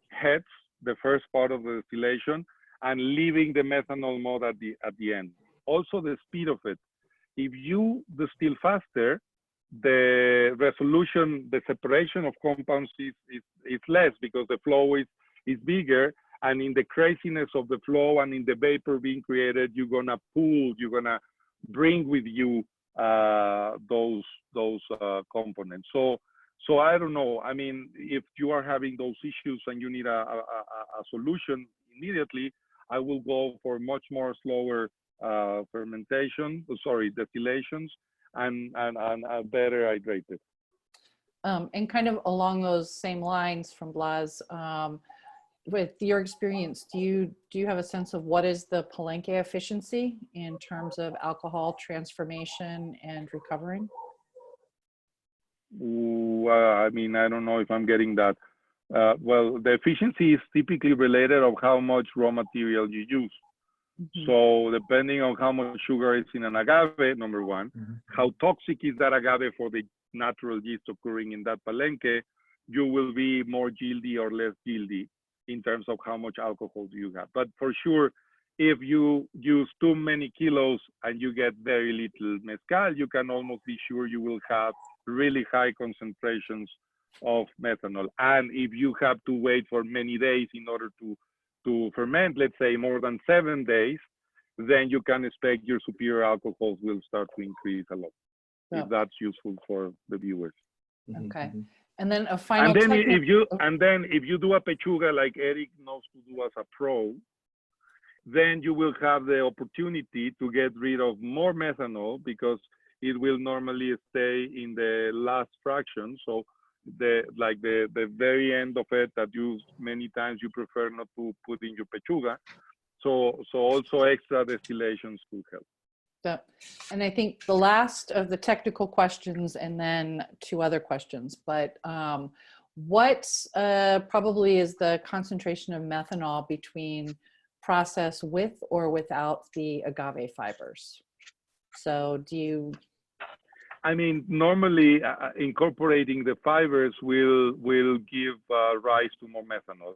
heads, the first part of the distillation, and leaving the methanol mode at the end. Also the speed of it. If you distill faster, the resolution, the separation of compounds is less because the flow is bigger, and in the craziness of the flow and in the vapor being created, you're gonna pull, you're gonna bring with you those components. So I don't know. I mean, if you are having those issues and you need a solution immediately, I will go for much more slower distillations and better hydrated. And kind of along those same lines from Blas, with your experience, do you have a sense of what is the Palenque efficiency in terms of alcohol transformation and recovering? I mean, I don't know if I'm getting that. Well, the efficiency is typically related of how much raw material you use. So depending on how much sugar is in an agave, number one, how toxic is that agave for the natural yeast occurring in that palenque, you will be more yieldy or less yieldy in terms of how much alcohol do you have. But for sure, if you use too many kilos and you get very little mezcal, you can almost be sure you will have really high concentrations of methanol. And if you have to wait for many days in order to ferment, let's say more than 7 days, then you can expect your superior alcohols will start to increase a lot. Yeah. If that's useful for the viewers. Okay. And then a final. And then if you do a pechuga like Erik knows to do as a pro, then you will have the opportunity to get rid of more methanol because it will normally stay in the last fraction. So the very end of it that you many times you prefer not to put in your pechuga. So also extra distillations could help. Yeah. And I think the last of the technical questions and then 2 other questions, but what probably is the concentration of methanol between process with or without the agave fibers? So do you? I mean, normally incorporating the fibers will give rise to more methanol,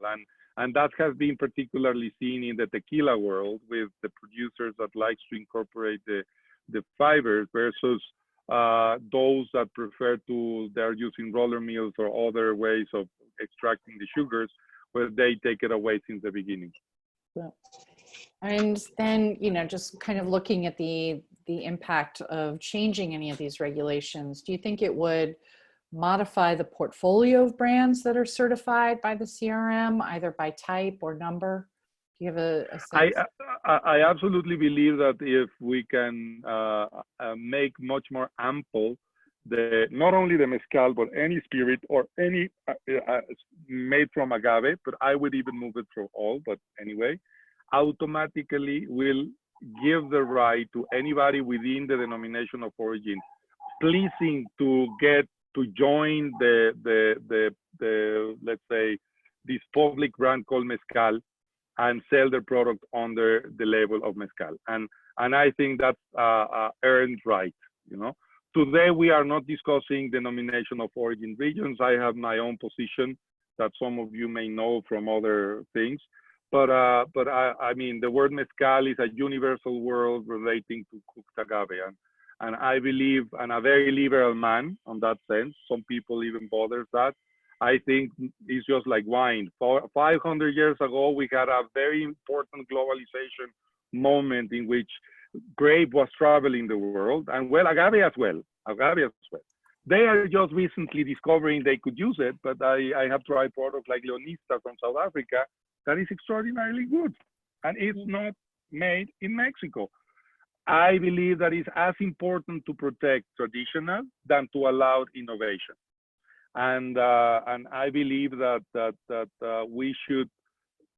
and that has been particularly seen in the tequila world with the producers that likes to incorporate the fibers versus those that prefer they're using roller mills or other ways of extracting the sugars, where they take it away since the beginning. Yeah. And then, just kind of looking at the impact of changing any of these regulations, do you think it would modify the portfolio of brands that are certified by the CRM, either by type or number? Do you have a sense? I absolutely believe that if we can make much more ample not only the mezcal, but any spirit or any made from agave, but I would even move it for all, but anyway, automatically will give the right to anybody within the denomination of origin pleasing to join the let's say this public brand called mezcal and sell their product under the label of mezcal, and I think that's earned right. Today we are not discussing denomination of origin regions. I have my own position that some of you may know from other things. But I mean, the word mezcal is a universal word relating to cooked agave. And I believe, and a very liberal man on that sense, some people even bother that. I think it's just like wine. 500 years ago, we had a very important globalization moment in which grape was traveling the world, and well, agave as well. They are just recently discovering they could use it, but I have tried products like Leonista from South Africa that is extraordinarily good, and it's not made in Mexico. I believe that it's as important to protect traditional than to allow innovation, and I believe that we should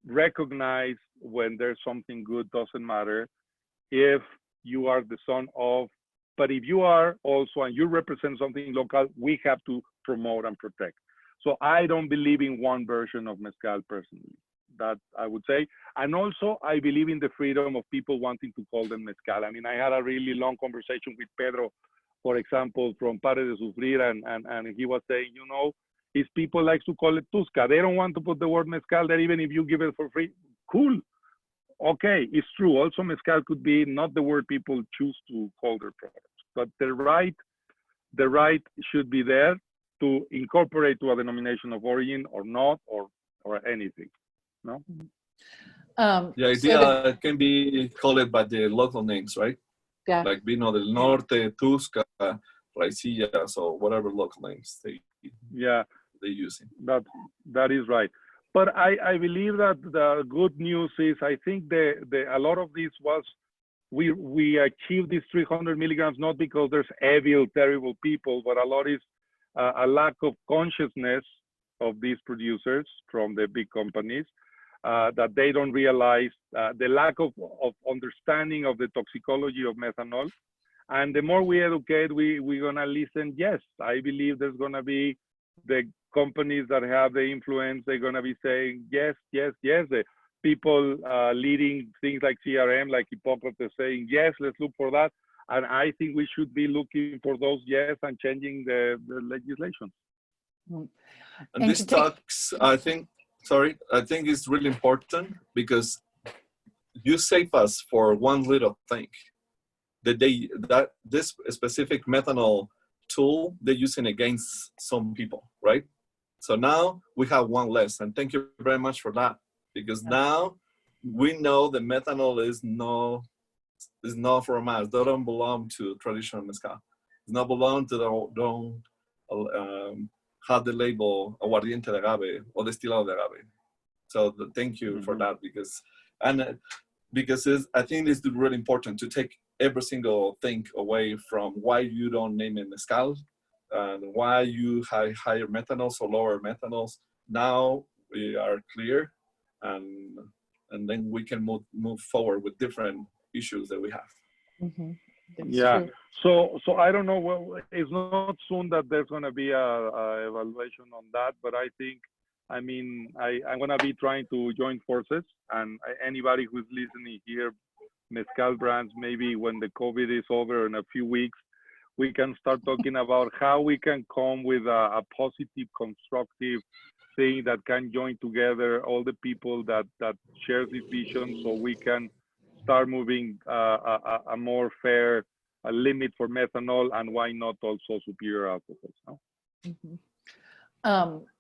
recognize when there's something good. Doesn't matter if you are the son of, but if you are also and you represent something local, we have to promote and protect. So I don't believe in one version of mezcal personally. That I would say. And also, I believe in the freedom of people wanting to call them mezcal. I mean, I had a really long conversation with Pedro, for example, from Pare de Sufrir, and he was saying, his people likes to call it Tusca. They don't want to put the word mezcal there, even if you give it for free. Cool. Okay, it's true. Also, mezcal could be not the word people choose to call their products, but the right should be there to incorporate to a denomination of origin or not, or anything. No. The idea can be called by the local names, right? Yeah. Like Vino del Norte, Tusca, Raicilla, so whatever local names they use. That is right. But I believe that the good news is I think a lot of this was we achieved these 300 milligrams not because there's evil, terrible people, but a lot is a lack of consciousness of these producers from the big companies. that they don't realize, the lack of understanding of the toxicology of methanol. And the more we educate, we're gonna listen. Yes, I believe there's gonna be the companies that have the influence. They're gonna be saying yes, yes, yes. The people leading things like CRM, like Hippocrates, saying yes, let's look for that. And I think we should be looking for those yes and changing the legislation. And this talks, I think it's really important because you save us for one little thing. That this specific methanol tool they're using against some people, right? So now we have one less, and thank you very much for that, because now we know the methanol is not from us. They don't belong to traditional mezcal. It's not belong to don't have the label aguardiente de agave or destilado de agave. So thank you for that, because I think it's really important to take every single thing away from why you don't name it mezcal and why you have higher methanols or lower methanols. Now we are clear, and then we can move forward with different issues that we have. Yeah. True. So I don't know. Well, it's not soon that there's going to be a evaluation on that, but I think, I mean, I'm going to be trying to join forces, and anybody who's listening here, mezcal brands, maybe when the COVID is over in a few weeks, we can start talking about how we can come with a positive, constructive thing that can join together all the people that share this vision, so we can start moving a more fair limit for methanol, and why not also superior alcohols. No?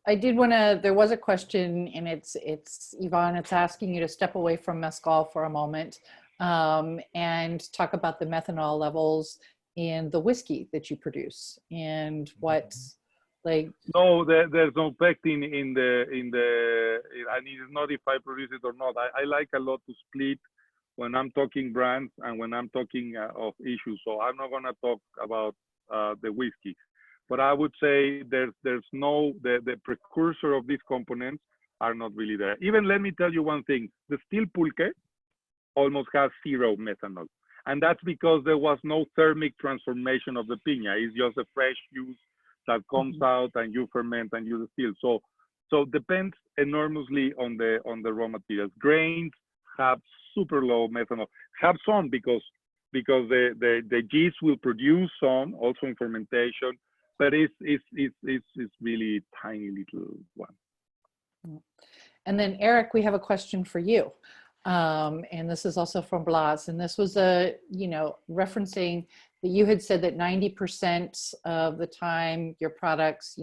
I did want to, there was a question, and it's Yvonne, it's asking you to step away from mezcal for a moment and talk about the methanol levels in the whiskey that you produce, and what, like. No, there's no pectin in the, and it's not if I produce it or not. I like a lot to split when I'm talking brands and when I'm talking of issues. So I'm not gonna talk about the whiskey. But I would say there's no, the precursor of these components are not really there. Even let me tell you one thing, the still pulque almost has 0 methanol. And that's because there was no thermic transformation of the piña. It's just a fresh juice that comes out and you ferment and you distill. So depends enormously on the raw materials. Grains have super low methanol, have some because the yeast will produce some also in fermentation, but it's really tiny little one. And then Erik, we have a question for you. And this is also from Blas. And this was referencing that you had said that 90% of the time your products,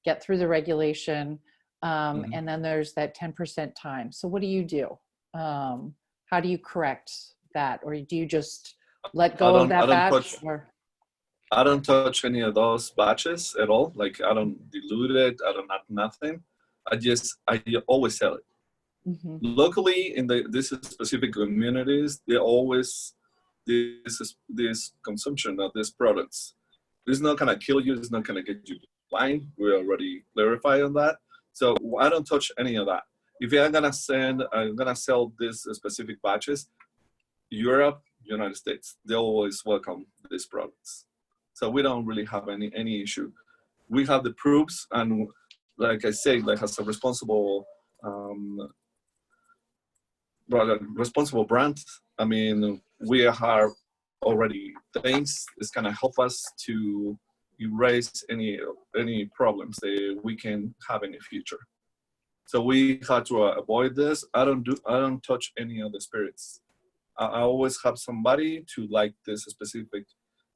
get through the regulation. And then there's that 10% time. So what do you do? How do you correct that? Or do you just let go of that batch? I don't touch any of those batches at all. Like, I don't dilute it. I don't add nothing. I always sell it. Locally, in this specific communities, they always this consumption of these products. It's not gonna kill you. It's not gonna get you blind. We already clarified on that. So I don't touch any of that. If I'm gonna sell these specific batches, Europe, United States, they always welcome these products. So we don't really have any issue. We have the proofs, and like I say, like as a responsible brand, I mean, we have already things that's gonna help us to erase any problems that we can have in the future. So we had to avoid this. I don't touch any of the spirits. I always have somebody to like this specific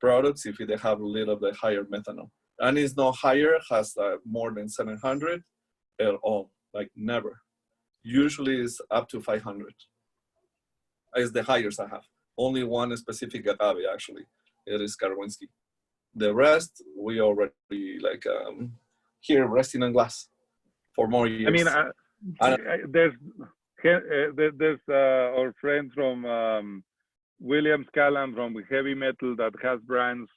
products if they have a little bit higher methanol. And it's not higher, has more than 700 at all, like never. Usually it's up to 500. It's the highest I have. Only one specific agave, actually. It is Karwinski. The rest, we already here resting on glass for more years. I mean, there's our friend from William Scallan from Heavy Metal that has brands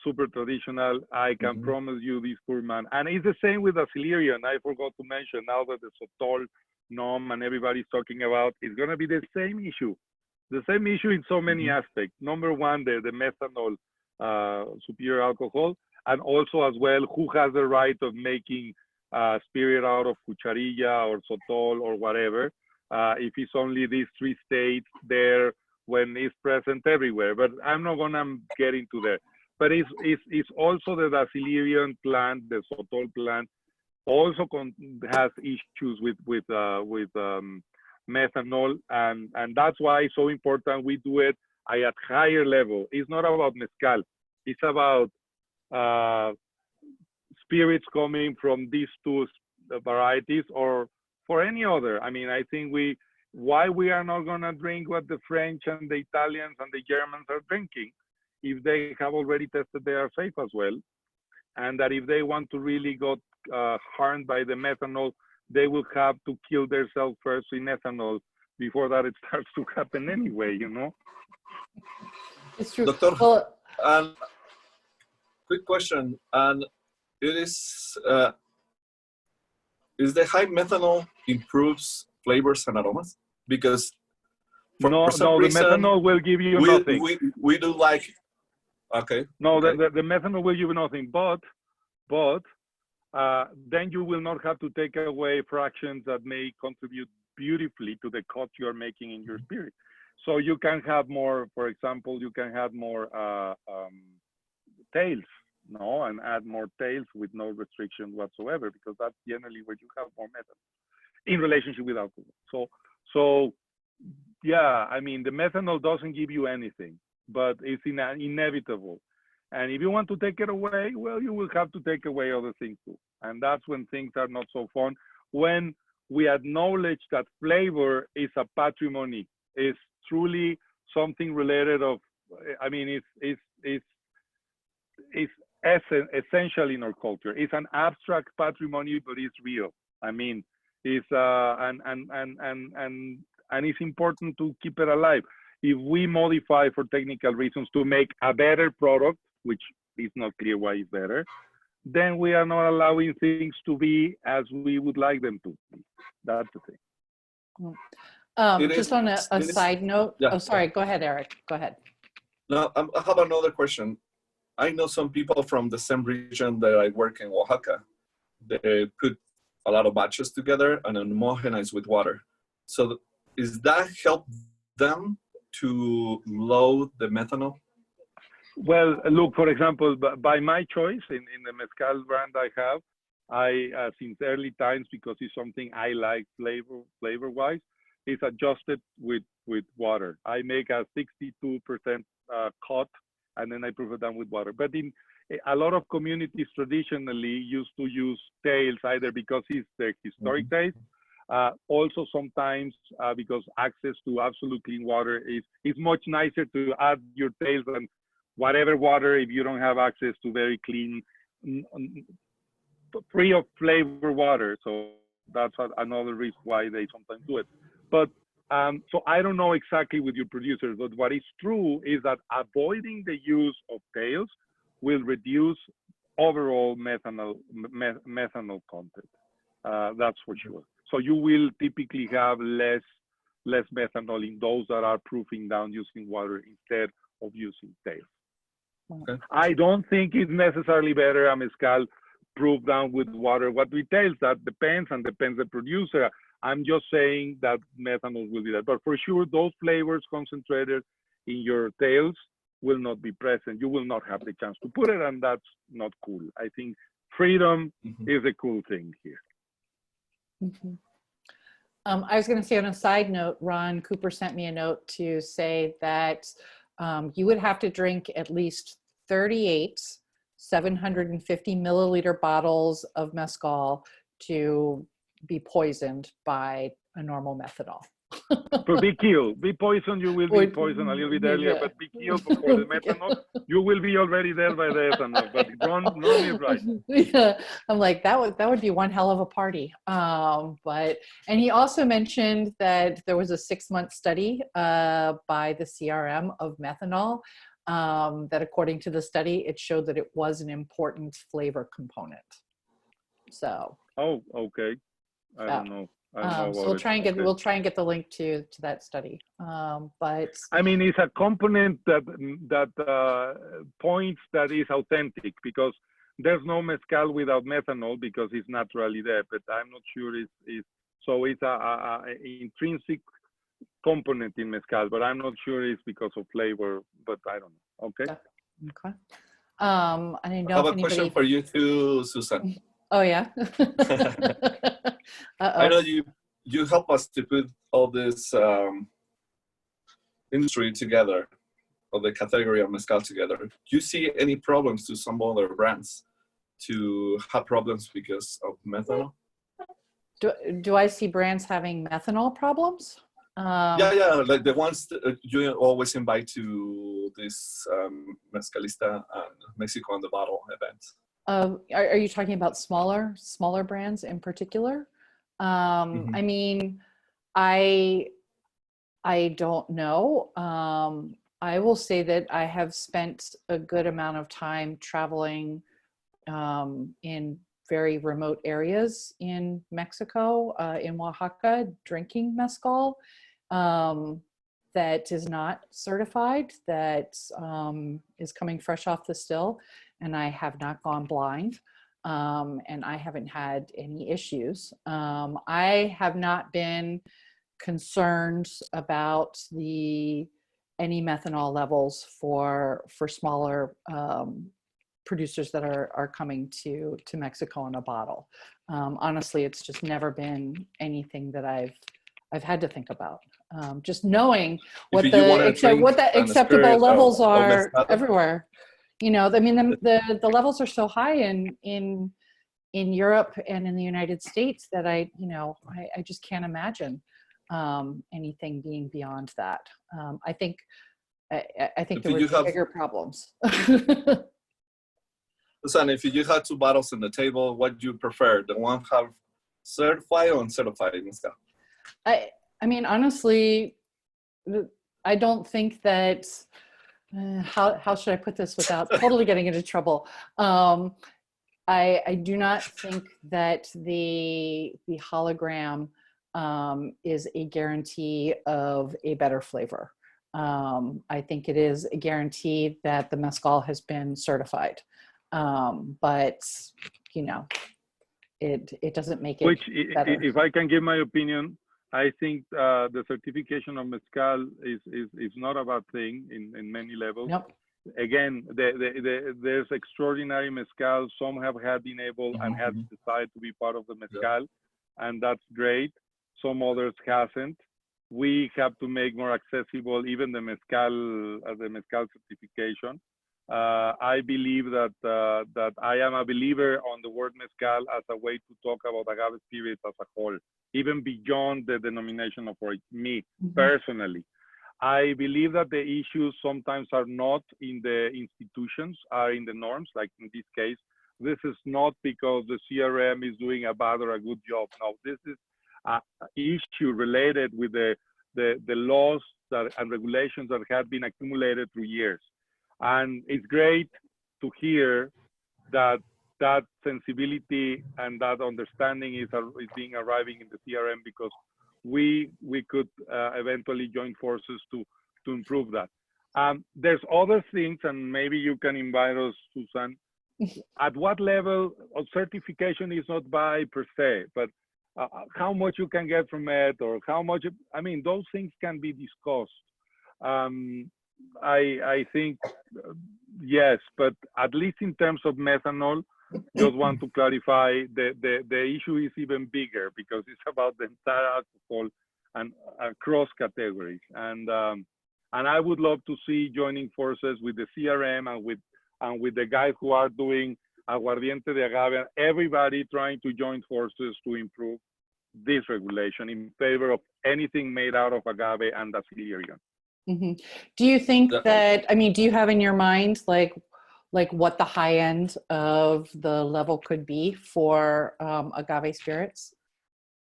super traditional. I can promise you this poor man. And it's the same with Acilirian. I forgot to mention now that the Sotol NOM and everybody's talking about, is going to be the same issue. The same issue in so many aspects. Number one, the methanol, superior alcohol, and also as well, who has the right of making spirit out of cucharilla or sotol or whatever, if it's only these 3 states there when it's present everywhere. But I'm not gonna get into that. But it's also the Dacilirion plant, the sotol plant, also has issues with methanol, and that's why it's so important we do it at higher level. It's not about mezcal. It's about spirits coming from these 2 varieties or for any other. I mean, I think why we are not gonna drink what the French and the Italians and the Germans are drinking if they have already tested they are safe as well, and that if they want to really got harmed by the methanol, they will have to kill themselves first in ethanol before that it starts to happen anyway, you know? It's true. Doctor, Well, quick question, and it is the high methanol improves flavors and aromas? Because for some reason, the methanol will give you nothing. We do like, okay. No, okay. The methanol will give you nothing, but then you will not have to take away fractions that may contribute beautifully to the cut you're making in your spirit. So you can have more, for example, you can have more tails, no, and add more tails with no restriction whatsoever, because that's generally where you have more methanol in relationship with alcohol. So yeah, I mean, the methanol doesn't give you anything, but it's inevitable. And if you want to take it away, well, you will have to take away other things too. And that's when things are not so fun. When we acknowledge that flavor is a patrimony, is truly something related of, I mean, it's essential in our culture. It's an abstract patrimony, but it's real. I mean, it's and it's important to keep it alive. If we modify for technical reasons to make a better product, which is not clear why it's better, then we are not allowing things to be as we would like them to be. That's the thing. Just on a side note, yeah. Oh, sorry, go ahead, Erik, go ahead. Now, I have another question. I know some people from the same region that I work in, Oaxaca. They put a lot of batches together and homogenize with water. So is that help them to load the methanol? Well, look, for example, by my choice in the mezcal brand I have, since early times, because it's something I like flavor-wise, it's adjusted with water. I make a 62% cut, and then I proof it down with water. But in a lot of communities traditionally used to use tails, either because it's the historic taste, also sometimes because access to absolute clean water is much nicer to add your tails than whatever water if you don't have access to very clean, free of flavor water. So that's another reason why they sometimes do it. But so I don't know exactly with your producers, but what is true is that avoiding the use of tails will reduce overall methanol content. That's for sure. So you will typically have less methanol in those that are proofing down using water instead of using tails. Okay. I don't think it's necessarily better a mezcal proof down with water. What we tails, that depends the producer. I'm just saying that methanol will be there. But for sure, those flavors concentrated in your tails will not be present. You will not have the chance to put it, and that's not cool. I think freedom is a cool thing here. I was going to say on a side note, Ron Cooper sent me a note to say that you would have to drink at least 38 750 milliliter bottles of mezcal to be poisoned by a normal methanol. So be killed. Be poisoned, you will be poisoned a little bit earlier, but be killed before the methanol. You will be already there by the ethanol, but Ron is right. Yeah, I'm like, that would be one hell of a party. And he also mentioned that there was a 6-month study by the CRM of methanol, that according to the study, it showed that it was an important flavor component. So. Oh, okay. I don't know. I don't know So about it. we'll try and get the link to that study. But I mean, it's a component that points that is authentic, because there's no mezcal without methanol because it's naturally there. But I'm not sure it's so it's a intrinsic component in mezcal, but I'm not sure it's because of flavor. But I don't know. Okay. okay. I didn't know I have if a question anybody. for you too, Susan. Oh yeah. I know you help us to put all this industry together, or the category of mezcal together. Do you see any problems to some other brands to have problems because of methanol? Do I see brands having methanol problems? Yeah, like the ones that you always invite to this Mezcalista and Mexico on the Bottle events. Are you talking about smaller brands in particular? I mean, I don't know. I will say that I have spent a good amount of time traveling in very remote areas in Mexico, in Oaxaca, drinking mezcal that is not certified, that is coming fresh off the still, and I have not gone blind, and I haven't had any issues. I have not been concerned about any methanol levels for smaller producers that are coming to Mexico in a bottle. Honestly, it's just never been anything that I've had to think about. Just knowing what the acceptable levels are everywhere. You know, I mean, the levels are so high in Europe and in the United States that I just can't imagine anything being beyond that. I think there were bigger problems. Listen, if you had two bottles on the table, what do you prefer? The one have certified or uncertified mezcal? I mean, honestly, I don't think that. How should I put this without totally getting into trouble? I do not think that the hologram is a guarantee of a better flavor. I think it is a guarantee that the mezcal has been certified. But you know, it doesn't make it better. If I can give my opinion, I think the certification of mezcal is not a bad thing in many levels. Nope. Again, there's extraordinary mezcal. Some have been able and have decided to be part of the mezcal, and that's great. Some others hasn't. We have to make more accessible even the mezcal certification. I believe that I am a believer on the word mezcal as a way to talk about agave spirits as a whole, even beyond the denomination of me personally. I believe that the issues sometimes are not in the institutions, are in the norms. Like in this case, this is not because the CRM is doing a bad or a good job. No, this is an issue related with the laws and regulations that have been accumulated through years. And it's great to hear that sensibility and that understanding is arriving in the CRM, because we could eventually join forces to improve that. There's other things, and maybe you can invite us, Susan. At what level of certification is not by per se, but how much you can get from it, or how much, I mean, those things can be discussed. I think, yes, but at least in terms of methanol, just want to clarify the issue is even bigger, because it's about the entire alcohol and across categories. And I would love to see joining forces with the CRM and with the guys who are doing Aguardiente de Agave, everybody trying to join forces to improve this regulation in favor of anything made out of agave and Dacilerion. Do you think that, I mean, do you have in your mind like what the high end of the level could be for agave spirits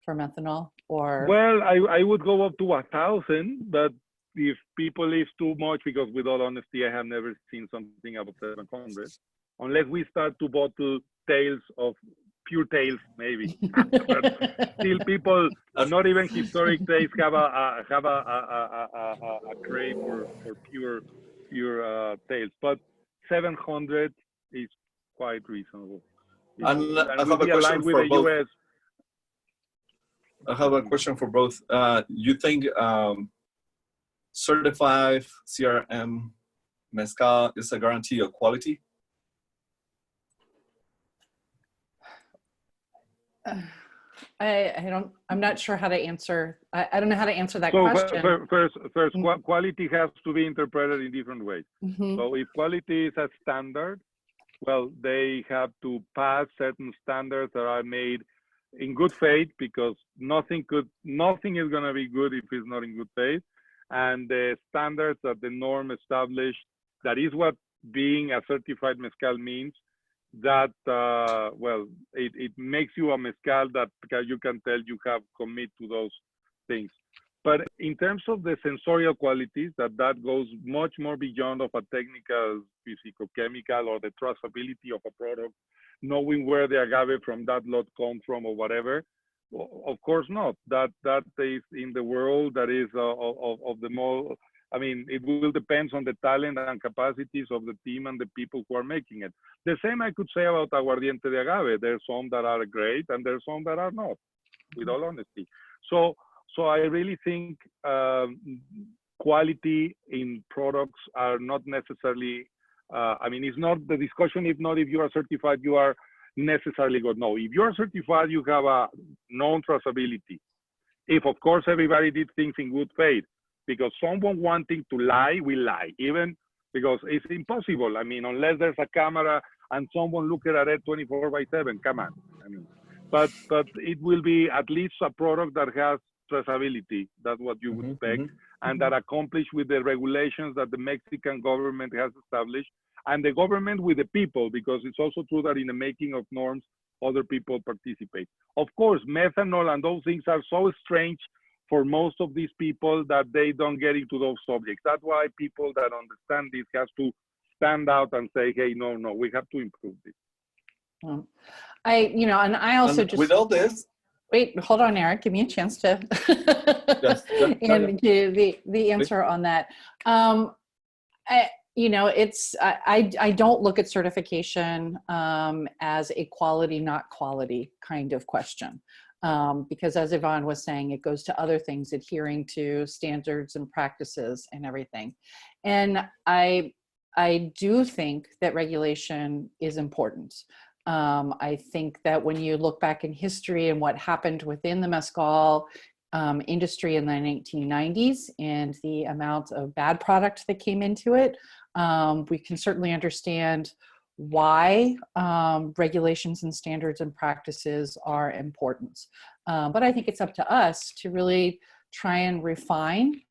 for methanol? Or well, I would go up to 1,000, but if people leave too much, because with all honesty, I have never seen something above 700, unless we start to bottle tails of pure tails, maybe. But still, people, not even historic tastes, have a crave for pure tails. But 700 is quite reasonable. And I And have will a be question aligned with for the both. US. I have a question for both. You think certified CRM mezcal is a guarantee of quality? I'm not sure how to answer. I don't know how to answer that So question. first, quality has to be interpreted in different ways. Mm-hmm. So if quality is a standard, well, they have to pass certain standards that are made in good faith, because nothing is going to be good if it's not in good faith. And the standards that the norm established, that is what being a certified mezcal means. That well, it makes you a mezcal that you can tell you have commit to those things. But in terms of the sensorial qualities, that goes much more beyond of a technical physicochemical or the traceability of a product, knowing where the agave from that lot comes from or whatever. Of course not. That is in the world that is of the more. I mean, it will depend on the talent and capacities of the team and the people who are making it. The same I could say about aguardiente de agave. There's some that are great and there's some that are not, with all honesty. So I really think quality in products are not necessarily, I mean, it's not the discussion, if you are certified, you are necessarily good. No, if you are certified, you have a known traceability. If, of course, everybody did things in good faith, because someone wanting to lie will lie, even because it's impossible. I mean, unless there's a camera and someone looking at it 24/7, come on. I mean, but it will be at least a product that has traceability. That's what you would expect, and that accomplish with the regulations that the Mexican government has established, and the government with the people, because it's also true that in the making of norms, other people participate. Of course, methanol and those things are so strange for most of these people that they don't get into those subjects. That's why people that understand this has to stand out and say, hey, no, we have to improve this. And I also just, with all this, wait, hold on, Erik, give me a chance to and give the answer on that. I don't look at certification as a quality, not quality kind of question. Because as Ivan was saying, it goes to other things, adhering to standards and practices and everything. And I do think that regulation is important. I think that when you look back in history and what happened within the mezcal industry in the 1990s and the amount of bad product that came into it, we can certainly understand why regulations and standards and practices are important. But I think it's up to us to really try and refine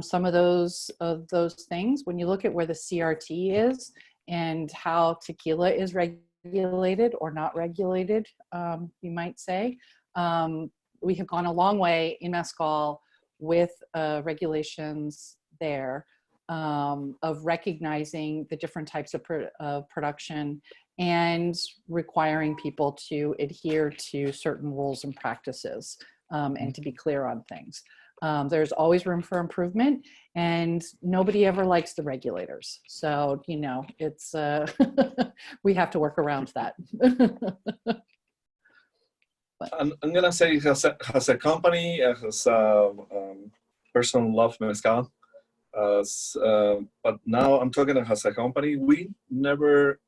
some of those things. When you look at where the CRT is and how tequila is regulated or not regulated, you might say, we have gone a long way in mezcal with regulations there. Of recognizing the different types of production and requiring people to adhere to certain rules and practices and to be clear on things. There's always room for improvement, and nobody ever likes the regulators. So, it's we have to work around that. I'm going to say as a company, as a person who loves mezcal, but now I'm talking as a company, we never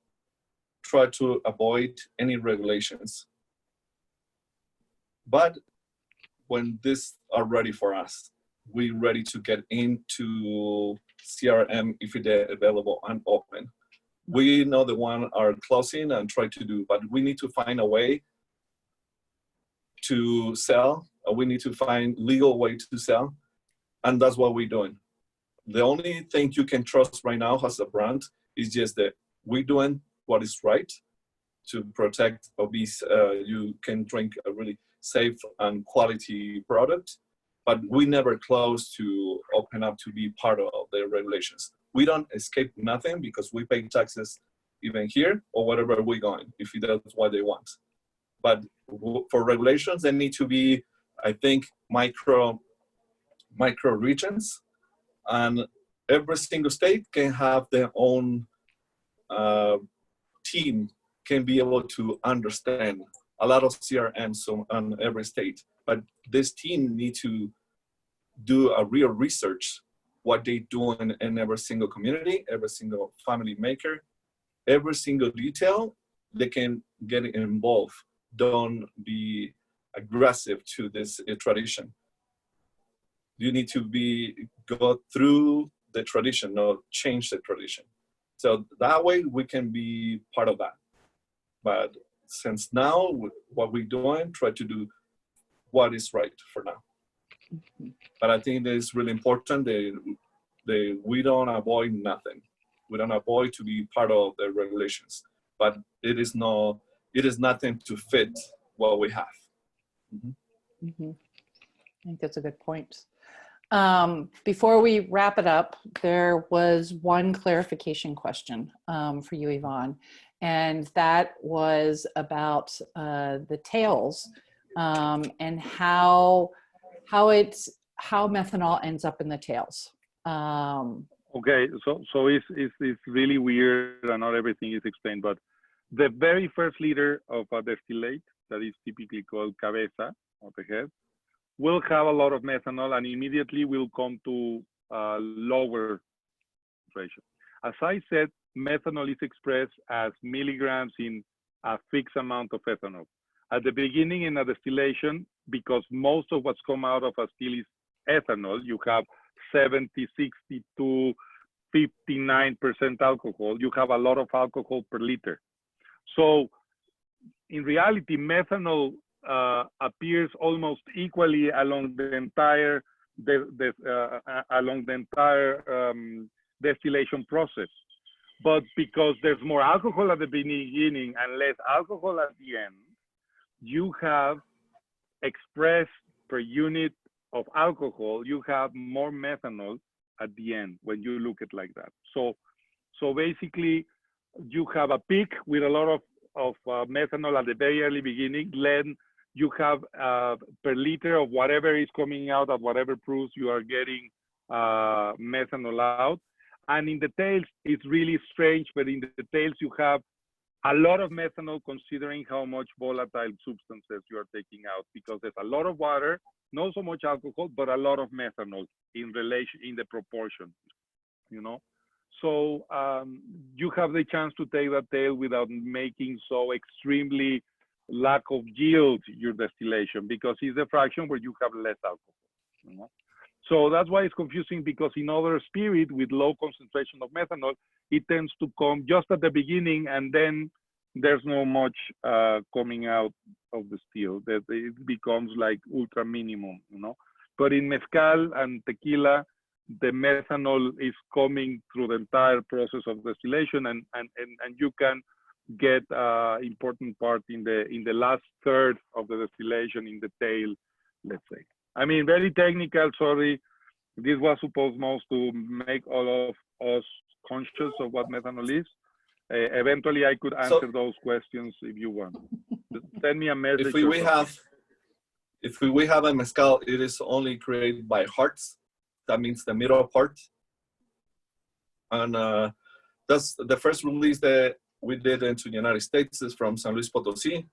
try to avoid any regulations. But when these are ready for us, we're ready to get into CRM if they're available and open. We know the one are closing and try to do, but we need to find a way to sell. We need to find legal way to sell, and that's what we're doing. The only thing you can trust right now as a brand is just that we're doing what is right to protect obese. You can drink a really safe and quality product, but we never close to open up to be part of the regulations. We don't escape nothing because we pay taxes even here or wherever we're going, if that's what they want. But for regulations, they need to be, I think, micro regions, and every single state can have their own team, can be able to understand a lot of CRMs on every state. But this team need to do a real research, what they do in every single community, every single family maker, every single detail. They can get involved. Don't be aggressive to this tradition. You need to go through the tradition, not change the tradition. So that way we can be part of that. But since now, what we're doing, try to do what is right for now. But I think that it's really important that we don't avoid nothing. We don't avoid to be part of the regulations. But it is nothing to fit what we have. Mm-hmm. Mm-hmm. I think that's a good point. Before we wrap it up, there was one clarification question for you, Ivan, and that was about the tails and how methanol ends up in the tails. Okay, so it's really weird and not everything is explained, but the very first liter of a distillate that is typically called cabeza, or the head, will have a lot of methanol and immediately will come to lower concentration. As I said, methanol is expressed as milligrams in a fixed amount of ethanol. At the beginning in a distillation, because most of what's come out of a still is ethanol, you have 70, 62, 59% alcohol. You have a lot of alcohol per liter. So in reality, methanol appears almost equally along the entire distillation process. But because there's more alcohol at the beginning and less alcohol at the end, you have expressed per unit of alcohol, you have more methanol at the end when you look at it like that. So basically, you have a peak with a lot of methanol at the very early beginning. Then you have per liter of whatever is coming out at whatever proofs you are getting methanol out. And in the tails, it's really strange, but in the tails you have a lot of methanol considering how much volatile substances you are taking out, because there's a lot of water, not so much alcohol, but a lot of methanol in the proportion, you know? So you have the chance to take that tail without making so extremely lack of yield your distillation, because it's a fraction where you have less alcohol, you know? So that's why it's confusing, because in other spirit with low concentration of methanol, it tends to come just at the beginning and then there's no much coming out of the still. That it becomes like ultra minimum, you know? But in mezcal and tequila, the methanol is coming through the entire process of distillation, and you can get important part in the last third of the distillation in the tail, let's say. I mean, very technical, sorry. This was supposed most to make all of us conscious of what methanol is. Eventually, I could answer those questions if you want. Just send me a message. If we have a mezcal, it is only created by hearts. That means the middle part. And that's the first release that we did into the United States is from San Luis Potosí.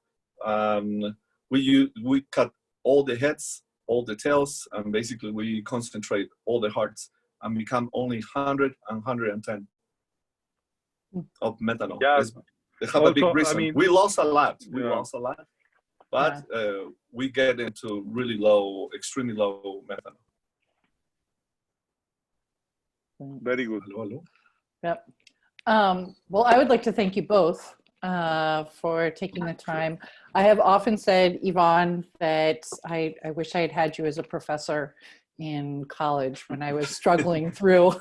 We cut all the heads, all the tails, and basically we concentrate all the hearts and become only 100 and 110 of methanol. Yeah. They have a big reason. I mean, we lost a lot. But we get into really low, extremely low methanol. Very good. Hello. Yep. Well, I would like to thank you both for taking the time. I have often said, Ivan, that I wish I had had you as a professor in college when I was struggling through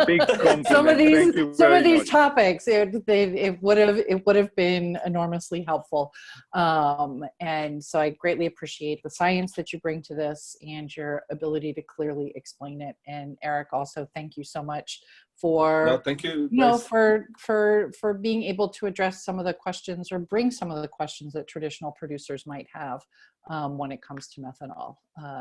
Big compliment. some of Thank you these very much. topics. It would have been enormously helpful, and so I greatly appreciate the science that you bring to this and your ability to clearly explain it. And Erik, also thank you so much for No, thank you. for being able to address some of the questions or bring some of the questions that traditional producers might have when it comes to methanol.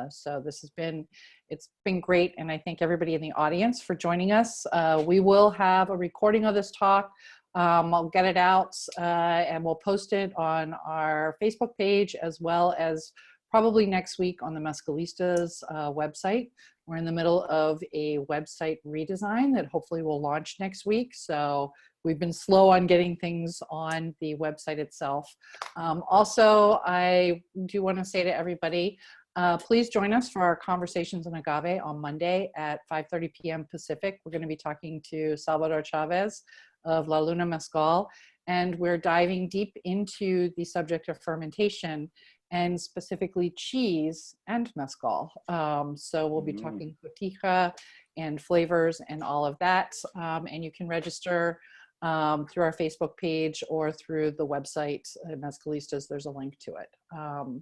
So it's been great, and I thank everybody in the audience for joining us. We will have a recording of this talk. I'll get it out and we'll post it on our Facebook page, as well as probably next week on the Mezcalistas website. We're in the middle of a website redesign that hopefully will launch next week. So we've been slow on getting things on the website itself. Also, I do want to say to everybody, please join us for our Conversations on Agave on Monday at 5:30 p.m. Pacific. We're going to be talking to Salvador Chavez of La Luna Mezcal, and we're diving deep into the subject of fermentation, and specifically cheese and mezcal. So we'll be talking cotija and flavors and all of that. And you can register through our Facebook page or through the website, Mezcalistas. There's a link to it.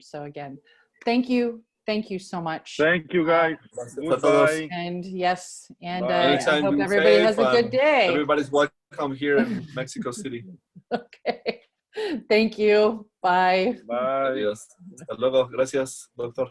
So again, thank you. Thank you so much. Thank you, guys. Goodbye. And yes, and Bye. I hope everybody has a good day. Everybody's welcome here in Mexico City. Okay. Thank you. Bye. Bye. Adiós. Hasta luego. Gracias, doctor.